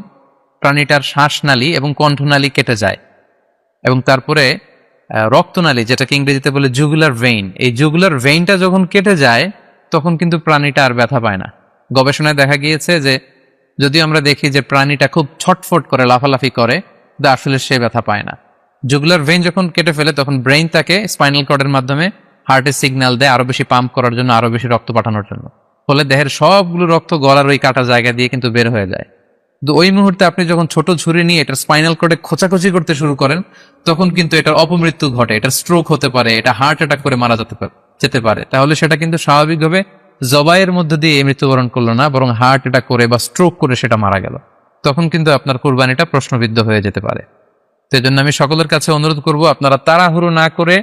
Speaker 1: প্রাণীটার শ্বাসনালী এবং কণ্ঠনালী কেটে যায়, এবং তারপরে রক্তনালী, যেটাকে ইংরেজিতে বলে জুগুলার ভেইন, এই জুগুলার ভেইনটা যখন কেটে যায় তখন কিন্তু প্রাণীটা আর ব্যথা পায় না। গবেষণায় দেখা গিয়েছে যে যদিও আমরা দেখি যে প্রাণীটা খুব ছটফট করে, লাফালাফি করে, কিন্তু আসলে সে ব্যথা পায় না। জুগুলার ভেইন যখন কেটে ফেলে তখন ব্রেইন তাকে স্পাইনাল কর্ডের মাধ্যমে হার্টের সিগন্যাল দেয় আরো বেশি পাম্প করার জন্য, আরো বেশি রক্ত পাঠানোর জন্য। ফলে দেহের সবগুলো রক্ত গলার ওই কাটা জায়গা দিয়ে কিন্তু বের হয়ে যায়। তো ওই মুহূর্তে আপনি যখন ছোট ছুরি নিয়ে এটার স্পাইনাল কর্ডে খোঁচাখুচি করতে শুরু করেন, তখন কিন্তু এটার অপমৃত্যু ঘটে, এটা স্ট্রোক হতে পারে, এটা হার্ট অ্যাটাক করে মারা যেতে পারে। তাহলে সেটা কিন্তু স্বাভাবিকভাবে জবাইয়ের মধ্যে দিয়ে মৃত্যুবরণ করলো না, বরং হার্ট অ্যাটাক করে বা স্ট্রোক করে সেটা মারা গেল। তখন কিন্তু আপনার কুরবানিটা প্রশ্নবিদ্ধ হয়ে যেতে পারে। তো এই জন্য আমি সকলের কাছে অনুরোধ করব, আপনারা তাড়াহুড়ো না করে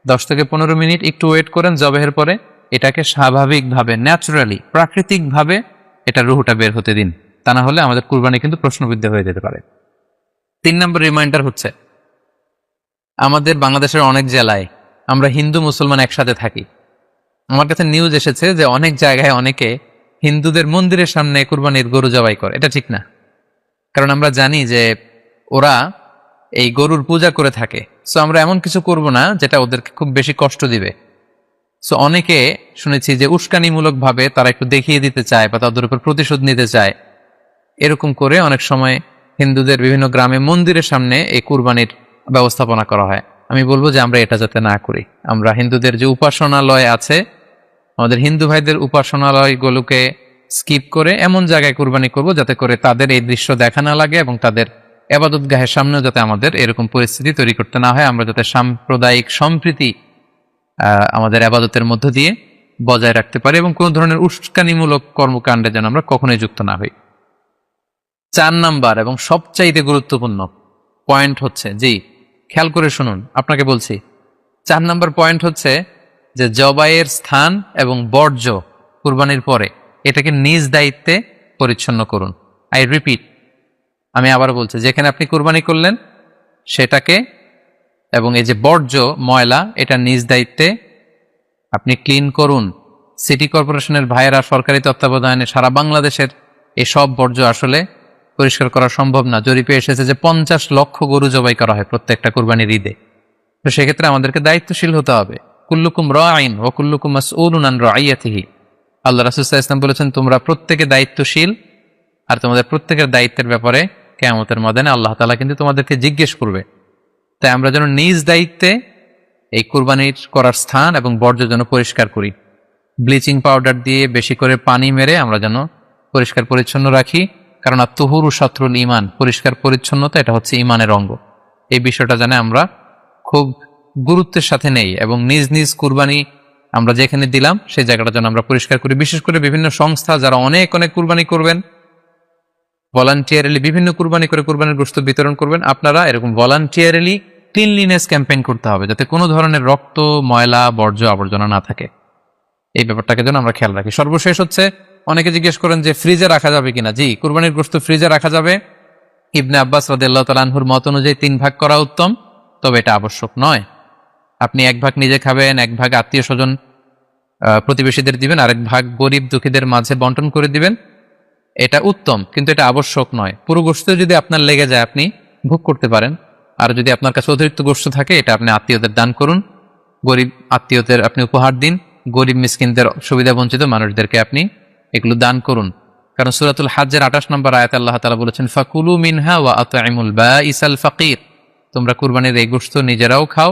Speaker 1: 10 থেকে 15 মিনিট একটু ওয়েট করেন জবাইয়ের পরে, এটাকে স্বাভাবিকভাবে, ন্যাচারালি, প্রাকৃতিকভাবে এটা রুহটা বের হতে দিন। তা না হলে আমাদের কুরবানি কিন্তু প্রশ্নবিদ্ধ হয়ে যেতে পারে। 3 নম্বর রিমাইন্ডার হচ্ছে, আমাদের বাংলাদেশের অনেক জেলায় আমরা হিন্দু মুসলমান একসাথে থাকি। আমার কাছে নিউজ এসেছে যে অনেক জায়গায় অনেকে হিন্দুদের মন্দিরের সামনে কুরবানির গরু জবাই করে। এটা ঠিক না, কারণ আমরা জানি যে ওরা এই গরুর পূজা করে থাকে। সো আমরা এমন কিছু করব না যেটা ওদেরকে খুব বেশি কষ্ট দিবে। সো অনেকে শুনেছি যে উস্কানিমূলক ভাবে তারা একটু দেখিয়ে দিতে চায় বা তাদের উপর প্রতিশোধ নিতে চায়, এরকম করে অনেক সময় হিন্দুদের বিভিন্ন গ্রামে মন্দিরের সামনে এই কুরবানির ব্যবস্থাপনা করা হয়। আমি বলবো যে আমরা এটা যাতে না করি। আমরা হিন্দুদের যে উপাসনালয় আছে, আমাদের হিন্দু ভাইদের উপাসনালয়গুলোকে স্কিপ করে এমন জায়গায় কুরবানি করব যাতে করে তাদের এই দৃশ্য দেখা না লাগে এবং তাদের ইবাদতগাহের সামনেও যাতে আমাদের এরকম পরিস্থিতি তৈরি করতে না হয়। আমরা যাতে সাম্প্রদায়িক সম্প্রীতি আমাদের ইবাদতের মধ্য দিয়ে বজায় রাখতে পারি এবং কোনো ধরনের উস্কানিমূলক কর্মকাণ্ডে যেন আমরা কখনোই যুক্ত না হই। 4 নাম্বার এবং সবচাইতে গুরুত্বপূর্ণ পয়েন্ট হচ্ছে, জি খেয়াল করে শুনুন, আপনাকে বলছি 4 নাম্বার পয়েন্ট হচ্ছে যে জবাইয়ের স্থান এবং বর্জ্য কুরবানির পরে এটাকে নিজ দায়িত্বে পরিচ্ছন্ন করুন। আই রিপিট, আমি আবার বলছি, যেখানে আপনি কুরবানি করলেন সেটাকে এবং এই যে বর্জ্য ময়লা এটা নিজ দায়িত্বে আপনি ক্লিন করুন। সিটি কর্পোরেশনের ভাইয়েরা সরকারি তত্ত্বাবধানে সারা বাংলাদেশের এই সব বর্জ্য আসলে পরিষ্কার করা সম্ভব না। জরিপে এসেছে যে 50 লক্ষ গরু জবাই করা হয় প্রত্যেকটা কুরবানির ঈদে। তো সেক্ষেত্রে আমাদেরকে দায়িত্বশীল হতে হবে। কুল্লুকুম রাঈন ওয়া কুল্লুকুম মাসউলুন আন রাইয়াতিহি। আল্লাহ রাসূল সাল্লাল্লাহু আলাইহি ওয়াসাল্লাম বলেছেন, তোমরা প্রত্যেকে দায়িত্বশীল আর তোমাদের প্রত্যেকের দায়িত্বের ব্যাপারে কিয়ামতের ময়দানে আল্লাহ তাআলা কিন্তু তোমাদেরকে জিজ্ঞেস করবে। তাই আমরা যেন নিজ দায়িত্বে এই কুরবানির করার স্থান এবং বর্জ্য যেন পরিষ্কার করি। ব্লিচিং পাউডার দিয়ে বেশি করে পানি মেরে আমরা যেন পরিষ্কার পরিচ্ছন্ন রাখি, কারণ আত-তুহুরু শাতরুল ঈমান, পরিষ্কার পরিচ্ছন্নতা এটা হচ্ছে ঈমানের অঙ্গ। এই বিষয়টা জানে আমরা খুব গুরুত্বের সাথে নেই এবং নিজ নিজ কুরবানি আমরা যেখানে দিলাম সেই জায়গাটা যেন আমরা পরিষ্কার করি। বিশেষ করে বিভিন্ন সংস্থা যারা অনেক অনেক কুরবানি করবেন, ভলান্টিয়ারলি বিভিন্ন কুরবানি করে কুরবানির গোশত বিতরণ করবেন, আপনারা এরকম ভলান্টিয়ারলি ক্লিনলিনেস ক্যাম্পেইন করতে হবে যাতে কোনো ধরনের রক্ত, ময়লা, বর্জ্য, আবর্জনা না থাকে। এই ব্যাপারটাকে যেন আমরা খেয়াল রাখি। সর্বশেষ হচ্ছে, অনেকে জিজ্ঞেস করেন যে ফ্রিজে রাখা যাবে কিনা। জি, কুরবানির গোশত ফ্রিজে রাখা যাবে। ইবনে আব্বাস রাদিয়াল্লাহু তাআলা আনহুর মত অনুযায়ী 3 ভাগ করা উত্তম, তবে এটা আবশ্যক নয়। আপনি 1 ভাগ নিজে খাবেন, 1 ভাগ আত্মীয় স্বজন প্রতিবেশীদের দিবেন, আরেক ভাগ গরিব দুঃখীদের মাঝে বন্টন করে দিবেন। এটা উত্তম, কিন্তু এটা আবশ্যক নয়। পুরো গোশত যদি আপনার লেগে যায় আপনি ভোগ করতে পারেন, আর যদি আপনার কাছে অতিরিক্ত গোশত থাকে এটা আপনি আত্মীয়দের দান করুন, গরিব আত্মীয়দের আপনি উপহার দিন, গরিব মিসকিনদের, সুবিধা বঞ্চিত মানুষদেরকে আপনি এগুলো দান করুন। কারণ সূরাতুল হজ্জের 28 নম্বর আয়াতে আল্লাহ তাআলা বলেছেন, ফাকুলু মিনহা ওয়া আত'ইমুল বাঈসাল ফাকির। তোমরা কুরবানির এই গোশত নিজেরাও খাও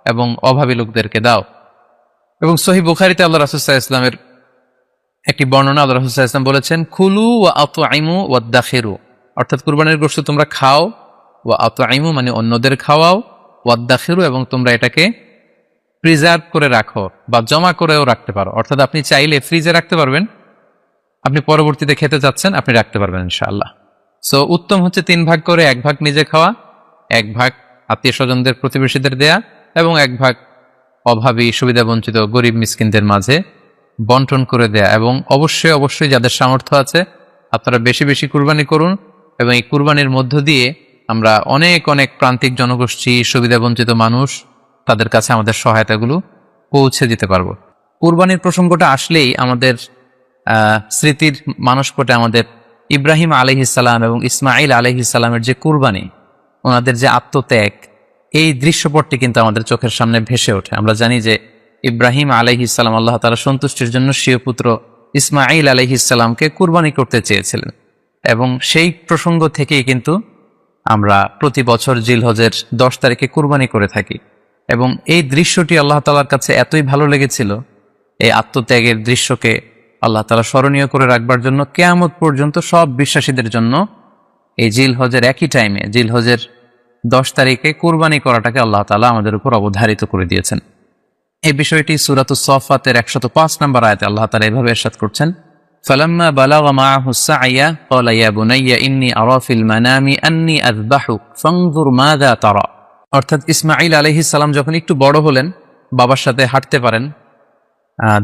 Speaker 1: এবং অভাবী লোকদেরকে দাও। এবং সহিহ বুখারীতে আল্লাহ রাসূল সাল্লাল্লাহু আলাইহি ওয়াসাল্লামের একটি বর্ণনা, আল্লাহ রাসূল সাল্লাল্লাহু আলাইহি ওয়াসাল্লাম বলেছেন, কুলু ওয়া আত'ইমু ওয়াদাখিরু, অর্থাৎ কুরবানির গোশত তোমরা খাও, ওয়া আত'ইমু মানে অন্যদের খাওয়াও, ওয়াদাখিরু এবং তোমরা এটাকে প্রিজার্ভ করে রাখো বা জমা করেও রাখতে পারো। অর্থাৎ আপনি চাইলে ফ্রিজে রাখতে পারবেন, আপনি পরবর্তীতে খেতে চাচ্ছেন আপনি রাখতে পারবেন ইনশাআল্লাহ। সো উত্তম হচ্ছে 3 ভাগ করে 1 ভাগ নিজে খাওয়া, 1 ভাগ আত্মীয় স্বজনদের, প্রতিবেশীদের দেয়া এবং 1 ভাগ অভাবী, সুবিধা বঞ্চিত, গরিব মিসকিনদের মাঝে বন্টন করে দেয়া। এবং অবশ্যই অবশ্যই যাদের সামর্থ্য আছে আপনারা বেশি বেশি কুরবানি করুন এবং এই কুরবানির মধ্য দিয়ে আমরা অনেক অনেক প্রান্তিক জনগোষ্ঠী, সুবিধা বঞ্চিত মানুষ, তাদের কাছে আমাদের সহায়তাগুলো পৌঁছে দিতে পারবো। কুরবানির প্রসঙ্গটা আসলেই আমাদের স্মৃতির মানসপটে আমাদের ইব্রাহিম আলাইহিস সালাম এবং ইসমাঈল আলাইহিস সালামের যে কুরবানি, ওনাদের যে আত্মত্যাগ, এই দৃশ্যপটটি কিন্তু আমাদের চোখের সামনে ভেসে ওঠে। আমরা জানি যে ইব্রাহিম আলাইহিস সালাম আল্লাহ তাআলা সন্তুষ্টির জন্য স্বীয় পুত্র ইসমাঈল আলাইহিস সালামকে কুরবানি করতে চেয়েছিলেন এবং সেই প্রসঙ্গ থেকেই কিন্তু আমরা প্রতি বছর জিলহজের 10 তারিখে কুরবানি করে থাকি। এবং এই দৃশ্যটি আল্লাহ তাআলার কাছে এতই ভালো লেগেছিল, এই আত্মত্যাগের দৃশ্যকে আল্লাহ তাআলা স্মরণীয় করে রাখবার জন্য কিয়ামত পর্যন্ত সব বিশ্বাসীদের জন্য এই জিলহজের একই টাইমে, জিলহজের 10 তারিখে কুরবানি করাটাকে আল্লাহ তাআলা আমাদের উপর অবধারিত করে দিয়েছেন। এই বিষয়টি সূরাতুস সাফফাতের 105 নম্বর আয়াতে আল্লাহ তাআলা এভাবে ইরশাদ করছেন, ফালাম্মা বালাগা মাআহু সা'য়া ক্বালা ইয়া বুনাইয়া ইন্নী আরা ফিল মানামি আন্নী আযবাহুক ফানজুর মাযা তারা। অর্থাৎ ইসমাঈল আলাইহিস সালাম যখন একটু বড় হলেন, বাবার সাথে হাঁটতে পারেন,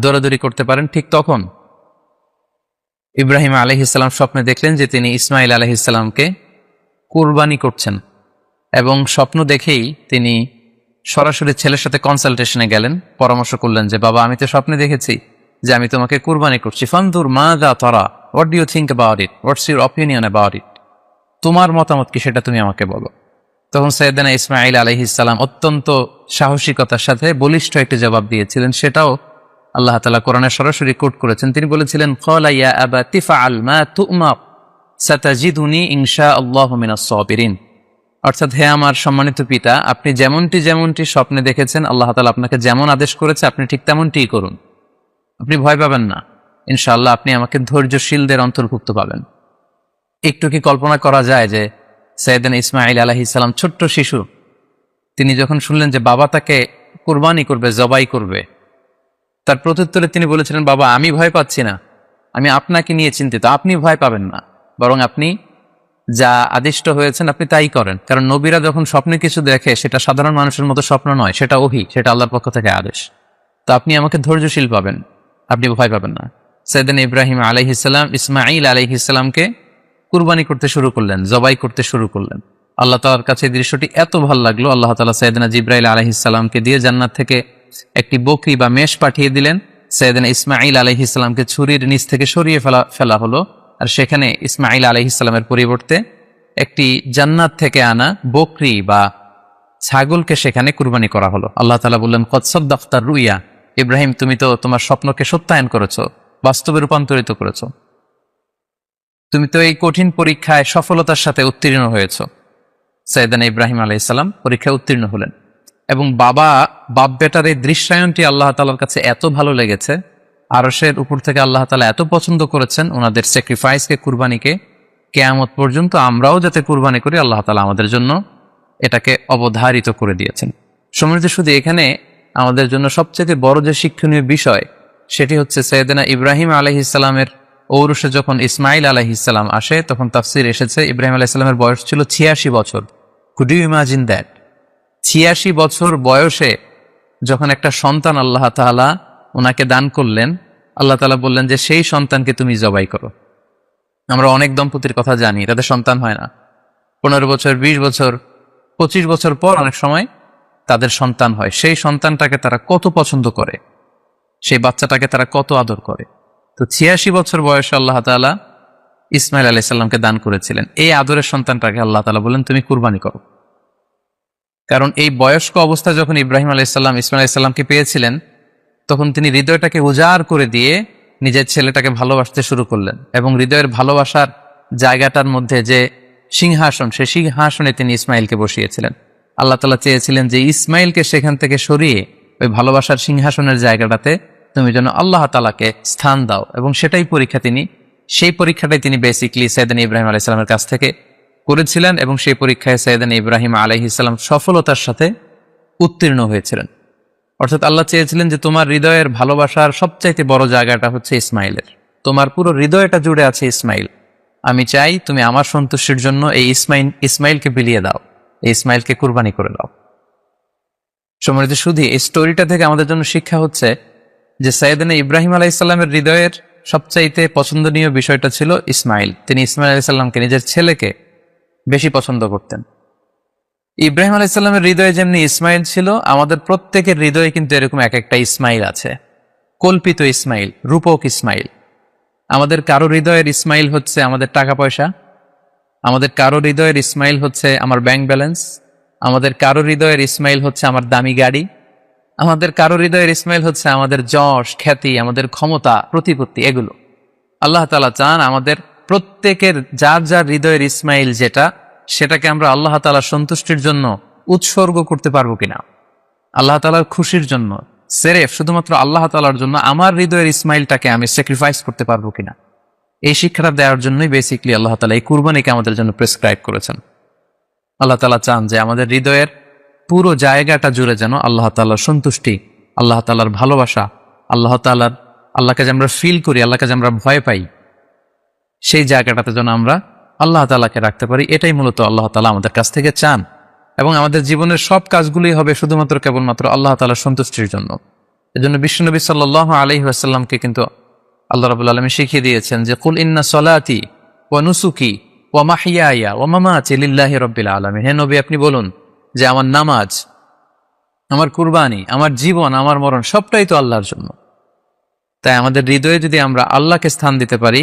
Speaker 1: দৌড়াদৌড়ি করতে পারেন, ঠিক তখন ইব্রাহিম আলাইহিস সালাম স্বপ্নে দেখলেন যে তিনি ইসমাঈল আলাইহিস সালামকে কুরবানি করছেন এবং স্বপ্ন দেখেই তিনি সরাসরি ছেলের সাথে কনসালটেশনে গেলেন, পরামর্শ করলেন যে বাবা, আমি তো স্বপ্নে দেখেছি যে আমি তোমাকে কুরবানি করছি, ফানজুর মাযা তারা, what do you think about it, what's your opinion about it, তোমার মতামত কি সেটা তুমি আমাকে বলো। তখন সাইয়েদনা ইসমাঈল আলাইহিস সালাম অত্যন্ত সাহসিকতার সাথে বলিষ্ঠ একটি জবাব দিয়েছিলেন, সেটাও আল্লাহ তাআলা কোরআনে সরাসরি কোট করেছেন। তিনি বলেছিলেন, ক্বালা ইয়া আবাতি ফাআল মা তু'মার সাতাজিদুনি ইনশাআল্লাহু মিনাস সাবিরিন। অর্থাৎ হে আমার সম্মানিত পিতা, আপনি যেমনটি স্বপ্নে দেখেছেন, আল্লাহ তাআলা আপনাকে যেমন আদেশ করেছে আপনি ঠিক তেমনটিই করুন। আপনি ভয় পাবেন না, ইনশাআল্লাহ আপনি আমাকে ধৈর্যশীলদের অন্তর্ভুক্ত পাবেন। একটু কি কল্পনা করা যায় যে সাইয়েদনা ইসমাঈল আলাইহিস সালাম ছোট্ট শিশু, তিনি যখন শুনলেন যে বাবা তাকে কুরবানি করবে, জবাই করবে, তার প্রত্যুত্তরে তিনি বলেছিলেন, বাবা আমি ভয় পাচ্ছি না, আমি আপনাকে নিয়ে চিন্তিত, আপনি ভয় পাবেন না, বরং আপনি যা আদিষ্ট হয়েছেন আপনি তাই করেন। কারণ নবীরা যখন স্বপ্নে কিছু দেখে সেটা সাধারণ মানুষের মতো স্বপ্ন নয়, সেটা ওহী, সেটা আল্লাহর পক্ষ থেকে আদেশ। তো আপনি আমাকে ধৈর্যশীল পাবেন, আপনি ভয় পাবেন না। সাইয়েদনা ইব্রাহিম আলাইহিস সালাম ইসমাঈল আলাইহিস সালামকে কুরবানি করতে শুরু করলেন, জবাই করতে শুরু করলেন। আল্লাহ তাআলার কাছে এই দৃশ্যটি এত ভালো লাগলো, আল্লাহ তাআলা সাইয়েদনা জিবরাইল আলাইহিস সালামকে দিয়ে জান্নাত থেকে একটি বকরি বা মেষ পাঠিয়ে দিলেন। সাইয়েদনা ইসমাঈল আলাইহিস সালামকে ছুরির নিচ থেকে সরিয়ে ফেলা হলো, আর সেখানে ইসমাঈল আলাইহিস সালামের পরিবর্তে একটি জান্নাত থেকে আনা বকরি বা ছাগলকে সেখানে কুরবানি করা হলো। আল্লাহ তাআলা বললেন, কদ সাদ্দাকতা রুইয়া, ইব্রাহিম তুমি তো তোমার স্বপ্নকে সত্যায়ন করেছো, বাস্তবে রূপান্তরিত করেছো, তুমি তো এই কঠিন পরীক্ষায় সফলতার সাথে উত্তীর্ণ হয়েছ। সাইয়েদনা ইব্রাহিম আলাইহিস সালাম পরীক্ষায় উত্তীর্ণ হলেন এবং বাপ বেটার এই দৃশ্যায়নটি আল্লাহ তাআলার কাছে এত ভালো লেগেছে, আরশের উপর থেকে আল্লাহ তাআলা এত পছন্দ করেছেন ওনাদের স্যাক্রিফাইসকে, কুরবানিকে, কিয়ামত পর্যন্ত আমরাও যাতে কুরবানি করি আল্লাহ তাআলা আমাদের জন্য এটাকে অবধারিত করে দিয়েছেন। সম্মানিত শুধু এখানে আমাদের জন্য সবচেয়ে বড় যে শিক্ষণীয় বিষয় সেটি হচ্ছে সাইয়েদনা ইব্রাহিম আলাইহিস সালামের ঔরসে যখন ইসমাঈল আলাইহিস সালাম আসে তখন তাফসীর এসেছে ইব্রাহিম আলাইহিস সালামের বয়স ছিল 86 বছর। Could you imagine that? 86 বছর বয়সে যখন একটা সন্তান আল্লাহ তাআলা ওনাকে দান করলেন, আল্লাহ তাআলা বললেন যে সেই সন্তানকে তুমি জবাই করো। আমরা অনেক দম্পতির কথা জানি, তাদের সন্তান হয় না, 15 বছর, 20 বছর, 25 বছর পর অনেক সময় তাদের সন্তান হয়। সেই সন্তানটাকে তারা কত পছন্দ করে, সেই বাচ্চাটাকে তারা কত আদর করে। তো 86 বছর বয়সে আল্লাহ তাআলা ইসমাঈল আলাইহিস সালামকে দান করেছিলেন। এই আদরের সন্তানটাকে আল্লাহ তাআলা বলেন তুমি কুরবানি করো। কারণ এই বয়স্ক অবস্থায় যখন ইব্রাহিম আলাইহিস সালাম ইসমাঈল আলাইহিস সালামকে পেয়েছিলেন তখন তিনি হৃদয়টাকে উজাড় করে দিয়ে নিজের ছেলেটাকে ভালোবাসতে শুরু করলেন এবং হৃদয়ের ভালোবাসার জায়গাটার মধ্যে যে সিংহাসন, সেই সিংহাসনে তিনি ইসমাঈলকে বসিয়েছিলেন। আল্লাহ তাআলা চেয়েছিলেন যে ইসমাঈলকে সেখান থেকে সরিয়ে ওই ভালোবাসার সিংহাসনের জায়গাটাতে তুমি যেন আল্লাহ তাআলাকে স্থান দাও, এবং সেই পরীক্ষাটাই তিনি বেসিক্যালি সাইয়েদনা ইব্রাহিম আলাইহিস সালামের কাছ থেকে করেছিলেন এবং সেই পরীক্ষায় সাইয়েদনা ইব্রাহিম আলাইহিস সালাম সফলতার সাথে উত্তীর্ণ হয়েছিলেন। অর্থাৎ আল্লাহ চেয়েছিলেন যে তোমার হৃদয়ের ভালোবাসার সবচাইতে বড় জায়গাটা হচ্ছে ইসমাঈলের, তোমার পুরো হৃদয়টা জুড়ে আছে ইসমাঈল। আমি চাই তুমি আমার সন্তুষ্টির জন্য এই ইসমাঈলকে বিলিয়ে দাও, এই ইসমাঈলকে কুরবানি করে দাও। সম্মানিত শুধু এই স্টোরিটা থেকে আমাদের জন্য শিক্ষা হচ্ছে যে সাইয়েদনা ইব্রাহিম আলাইহিস সালামের হৃদয়ের সবচাইতে পছন্দনীয় বিষয়টা ছিল ইসমাঈল। তিনি ইসমাঈল আলাইহিস সালামকে, নিজের ছেলেকে বেশি পছন্দ করতেন। ইব্রাহিম আলাইহিস সালামের হৃদয়ে যেমনি ইসমাঈল ছিল, আমাদের প্রত্যেকের হৃদয়ে কিন্তু এরকম এক একটা ইসমাঈল আছে, কল্পিত ইসমাঈল, রূপক ইসমাঈল। আমাদের কারো হৃদয়ের ইসমাঈল হচ্ছে আমাদের টাকা পয়সা, আমাদের কারো হৃদয়ের ইসমাঈল হচ্ছে আমার ব্যাংক ব্যালেন্স, আমাদের কারো হৃদয়ের ইসমাঈল হচ্ছে আমার দামি গাড়ি, আমাদের কারো হৃদয়ের ইসমাঈল হচ্ছে আমাদের যশ, খ্যাতি, আমাদের ক্ষমতা, প্রতিপত্তি, এগুলো। আল্লাহ তাআলা চান আমাদের প্রত্যেকের যার যার হৃদয়ের ইসমাঈল যেটা, সেটাকে আমরা আল্লাহ তাআলার সন্তুষ্টির জন্য উৎসর্গ করতে পারবো কিনা, আল্লাহ তাআলার খুশির জন্য, সেরেফ শুধুমাত্র আল্লাহ তাআলার জন্য আমার হৃদয়ের ইসমাঈলটাকে আমি স্যাক্রিফাইস করতে পারবো কিনা। এই শিক্ষাটা দেওয়ার জন্যই বেসিক্যালি আল্লাহ তাআলা এই কুরবানিকে আমাদের জন্য প্রেসক্রাইব করেছেন। আল্লাহ তাআলা চান যে আমাদের হৃদয়ের পুরো জায়গাটা জুড়ে যেন আল্লাহ তাআলার সন্তুষ্টি, আল্লাহ তাআলার ভালোবাসা, আল্লাহকে যে আমরা ফিল করি, আল্লাহকে যে আমরা ভয় পাই, সেই জায়গাটাতে যেন আমরা আল্লাহ তাআলাকে রাখতে পারি। এটাই মূলত আল্লাহ তাআলা আমাদের কাছ থেকে চান, এবং আমাদের জীবনের সব কাজগুলি হবে শুধুমাত্র কেবলমাত্র আল্লাহ তাআলার সন্তুষ্টির জন্য। এজন্য বিশ্বনবী সাল্লাল্লাহু আলাইহি ওয়াসাল্লামকে কিন্তু আল্লাহ রাব্বুল আলামিন শিখিয়ে দিয়েছেন যে কুল ইন্না সলাতি ওয়া নুসুকি ওয়া মাহইয়ায়া ওয়া মামাতি লিল্লাহি রাব্বিল আলামিন। হে নবী আপনি বলুন যে আমার নামাজ, আমার কুরবানি, আমার জীবন, আমার মরণ সবটাই তো আল্লাহর জন্য। তাই আমাদের হৃদয়ে যদি আমরা আল্লাহকে স্থান দিতে পারি,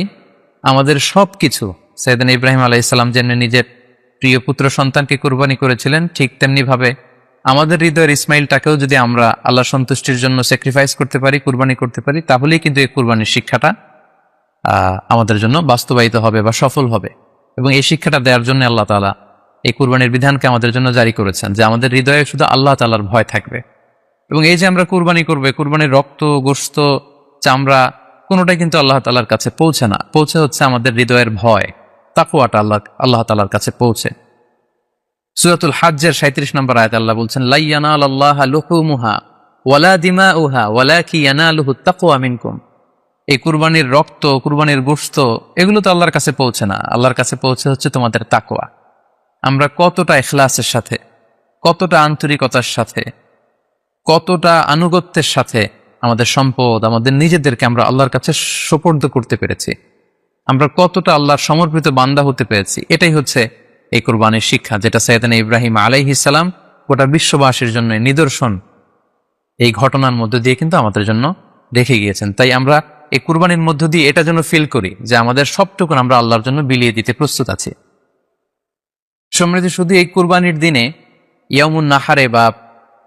Speaker 1: আমাদের সবকিছু, সাইয়েদনা ইব্রাহিম আলাইহিস সালাম যেমনি নিজের প্রিয় পুত্র সন্তানকে কুরবানি করেছিলেন, ঠিক তেমনি ভাবে আমাদের হৃদয়ের ইসমাঈলটাকেও যদি আমরা আল্লাহ সন্তুষ্টির জন্য স্যাক্রিফাইস করতে পারি, কুরবানি করতে পারি, তাহলেই কিন্তু এই কুরবানির শিক্ষাটা আমাদের জন্য বাস্তবায়িত হবে বা সফল হবে। এবং এই শিক্ষাটা দেওয়ার জন্য আল্লাহ তাআলা এই কুরবানির বিধানকে আমাদের জন্য জারি করেছেন, যে আমাদের হৃদয়ে শুধু আল্লাহ তাআলার ভয় থাকবে। এবং এই যে আমরা কুরবানি করবে, কুরবানির রক্ত, গোশত, চামড়া কোনোটাই কিন্তু আল্লাহ তাআলার কাছে পৌঁছে না, পৌঁছে হচ্ছে আমাদের হৃদয়ের ভয়, তাকওয়াটা আল্লাহ তাআলার কাছে পৌঁছে। সূরাতুল হজ্জের 37 নম্বর আয়াতে আল্লাহ বলছেন, লা ইয়ানালাল্লাহা লুহুমুহা ওয়ালা দিমাউহা ওয়ালাকি ইয়ানালুহুত তাকওয়া মিনকুম। এই কুরবানির রক্ত, কুরবানির গোশত এগুলো তো আল্লাহর কাছে পৌঁছে না, আল্লাহর কাছে পৌঁছে হচ্ছে তোমাদের তাকওয়া। আমরা কতটা ইখলাসের সাথে, কতটা আন্তরিকতার সাথে, কতটা আনুগত্যের সাথে আমাদের সম্পদ, আমাদের নিজেদেরকে আমরা আল্লাহর কাছে সোপর্দ করতে পেরেছি, আমরা কতটা আল্লাহর সমর্পিত বান্দা হতে পেরেছি, এটাই হচ্ছে এই কুরবানির শিক্ষা, যেটা সাইয়েদনা ইব্রাহিম আলাইহিস সালাম গোটা বিশ্ববাসীর জন্য নিদর্শন এই ঘটনার মধ্য দিয়ে কিন্তু আমাদের জন্য রেখে গিয়েছেন। তাই আমরা এই কুরবানির মধ্য দিয়ে এটা যেন ফিল করি যে আমাদের সবটুকুন আমরা আল্লাহর জন্য বিলিয়ে দিতে প্রস্তুত আছি। সমৃদ্ধি শুধু এই কুরবানির দিনে ইয়ামুন নাহারে বা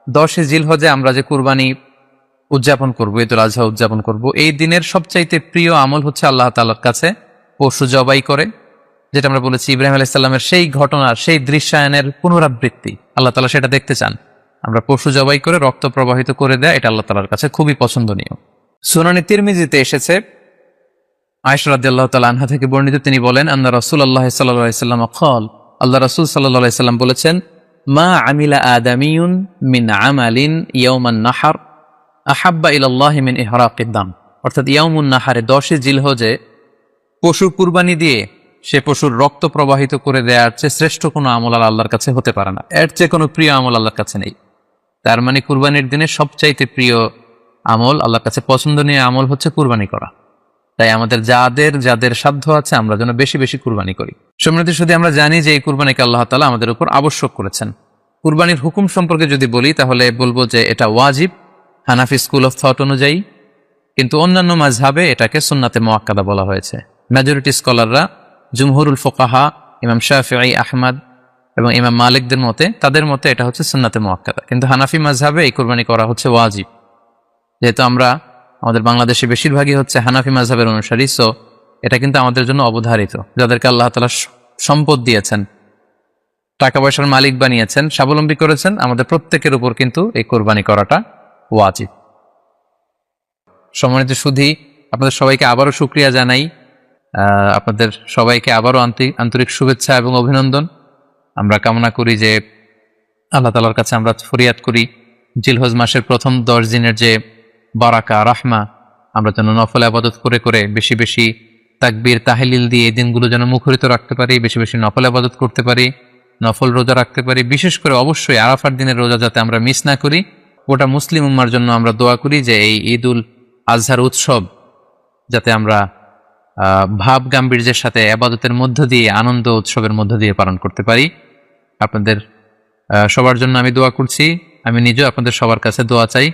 Speaker 1: 10 জিলহজে আমরা যে কুরবানি উদযাপন করবো, ঈদুল আজহা উদযাপন করব, এই দিনের সবচাইতে প্রিয় আমল হচ্ছে আল্লাহ তাআলার কাছে পশু জবাই করে, যেটা আমরা বলেছি ইব্রাহিম আলাইহিস সালামের সেই ঘটনার, সেই দৃশ্যায়নের পুনরাবৃত্তি আল্লাহ তাআলা সেটা দেখতে চান। আমরা পশু জবাই করে রক্ত প্রবাহিত করে দেয়, এটা আল্লাহ তাআলার কাছে খুবই পছন্দনীয়। সুনানে তিরমিজিতে এসেছে, আয়েশা রাদিয়াল্লাহু তাআলা আনহা থেকে বর্ণিত, তিনি বলেন, আন্না রাসূলুল্লাহ সাল্লাল্লাহু আলাইহি ওয়াসাল্লাম ক্বাল, আল্লাহ রাসূল সাল্লাল্লাহু আলাইহি ওয়াসাল্লাম বলেছেন, মা আমিলা আদামিয়ুন মিন আমালিন ইয়াউমান নাহার আহাব্বা ইলাল্লাহি মিন ইহরাকিদ দাম। অর্থাৎ ইয়াউমুন নাহারে 10 জিলহজে পশু কুরবানি দিয়ে সে পশুর রক্ত প্রবাহিত করে দেওয়ার চেয়ে শ্রেষ্ঠ কোনো আমল আল্লাহর কাছে হতে পারে না, এর চেয়ে কোনো প্রিয় আমল আল্লাহর কাছে নেই। তার মানে কুরবানির দিনে সবচাইতে প্রিয় আমল, আল্লাহর কাছে পছন্দনীয় আমল হচ্ছে কুরবানি করা। তাই আমাদের যাদের সাধ্য আছে আমরা যেন বেশি বেশি কুরবানি করি। সম্মানিত শুধু আমরা জানি যে এই কুরবানিকে আল্লাহ তাআলা আমাদের উপর আবশ্যক করেছেন। কুরবানির হুকুম সম্পর্কে যদি বলি তাহলে বলবো যে এটা ওয়াজিব হানাফি স্কুল অফ থট অনুযায়ী, কিন্তু অন্যান্য মাযহাবে এটাকে সুন্নাতে মুআক্কাদা বলা হয়েছে। মেজরিটি স্কলাররা, জুমহুরুল ফুকাহা, ইমাম শাফিঈ, আহমদ এবং ইমাম মালিকদের মতে, তাদের মতে এটা হচ্ছে সুন্নাতে মুআক্কাদা। কিন্তু হানাফি মাযহাবে এই কুরবানি করা হচ্ছে ওয়াজিব। যেহেতু আমরা আমাদের বাংলাদেশে বেশিরভাগই হচ্ছে হানাফি মাযহাবের অনুসারী, সো এটা কিন্তু আমাদের জন্য অবধারিত। যাদেরকে আল্লাহ তাআলা সম্পদ দিয়েছেন, টাকা পয়সার মালিক বানিয়েছেন, স্বাবলম্বী করেছেন, আমাদের প্রত্যেকের উপর কিন্তু এই কুরবানি করাটা ওয়াজিব। সম্মানিত সুধী, আপনাদের সবাইকে আবারও শুকরিয়া জানাই, আপনাদের সবাইকে আবারও আন্তরিক শুভেচ্ছা এবং অভিনন্দন। আমরা কামনা করি যে আল্লাহ তাআলার কাছে আমরা ফরিয়াদ করি জিলহজ মাসের প্রথম 10 দিনের যে বারাকা, রাহমা, আমরা যেন নফল ইবাদত করে করে বেশি বেশি তাকবীর তাহলিল দিয়ে এই দিনগুলো যেন মুখরিত রাখতে পারি, বেশি বেশি নফল ইবাদত করতে পারি, নফল রোজা রাখতে পারি। বিশেষ করে অবশ্যই আরাফার দিনের রোজা যাতে আমরা মিস না করি। গোটা মুসলিম উম্মার জন্য আমরা দোয়া করি যে এই ঈদুল আজহার উৎসব যাতে আমরা ভাব গাম্ভীর্যের সাথে ইবাদতের মধ্য দিয়ে, আনন্দ উৎসবের মধ্য দিয়ে পালন করতে পারি। আপনাদের সবার জন্য আমি দোয়া করছি, আমি নিজেও আপনাদের সবার কাছে দোয়া চাই।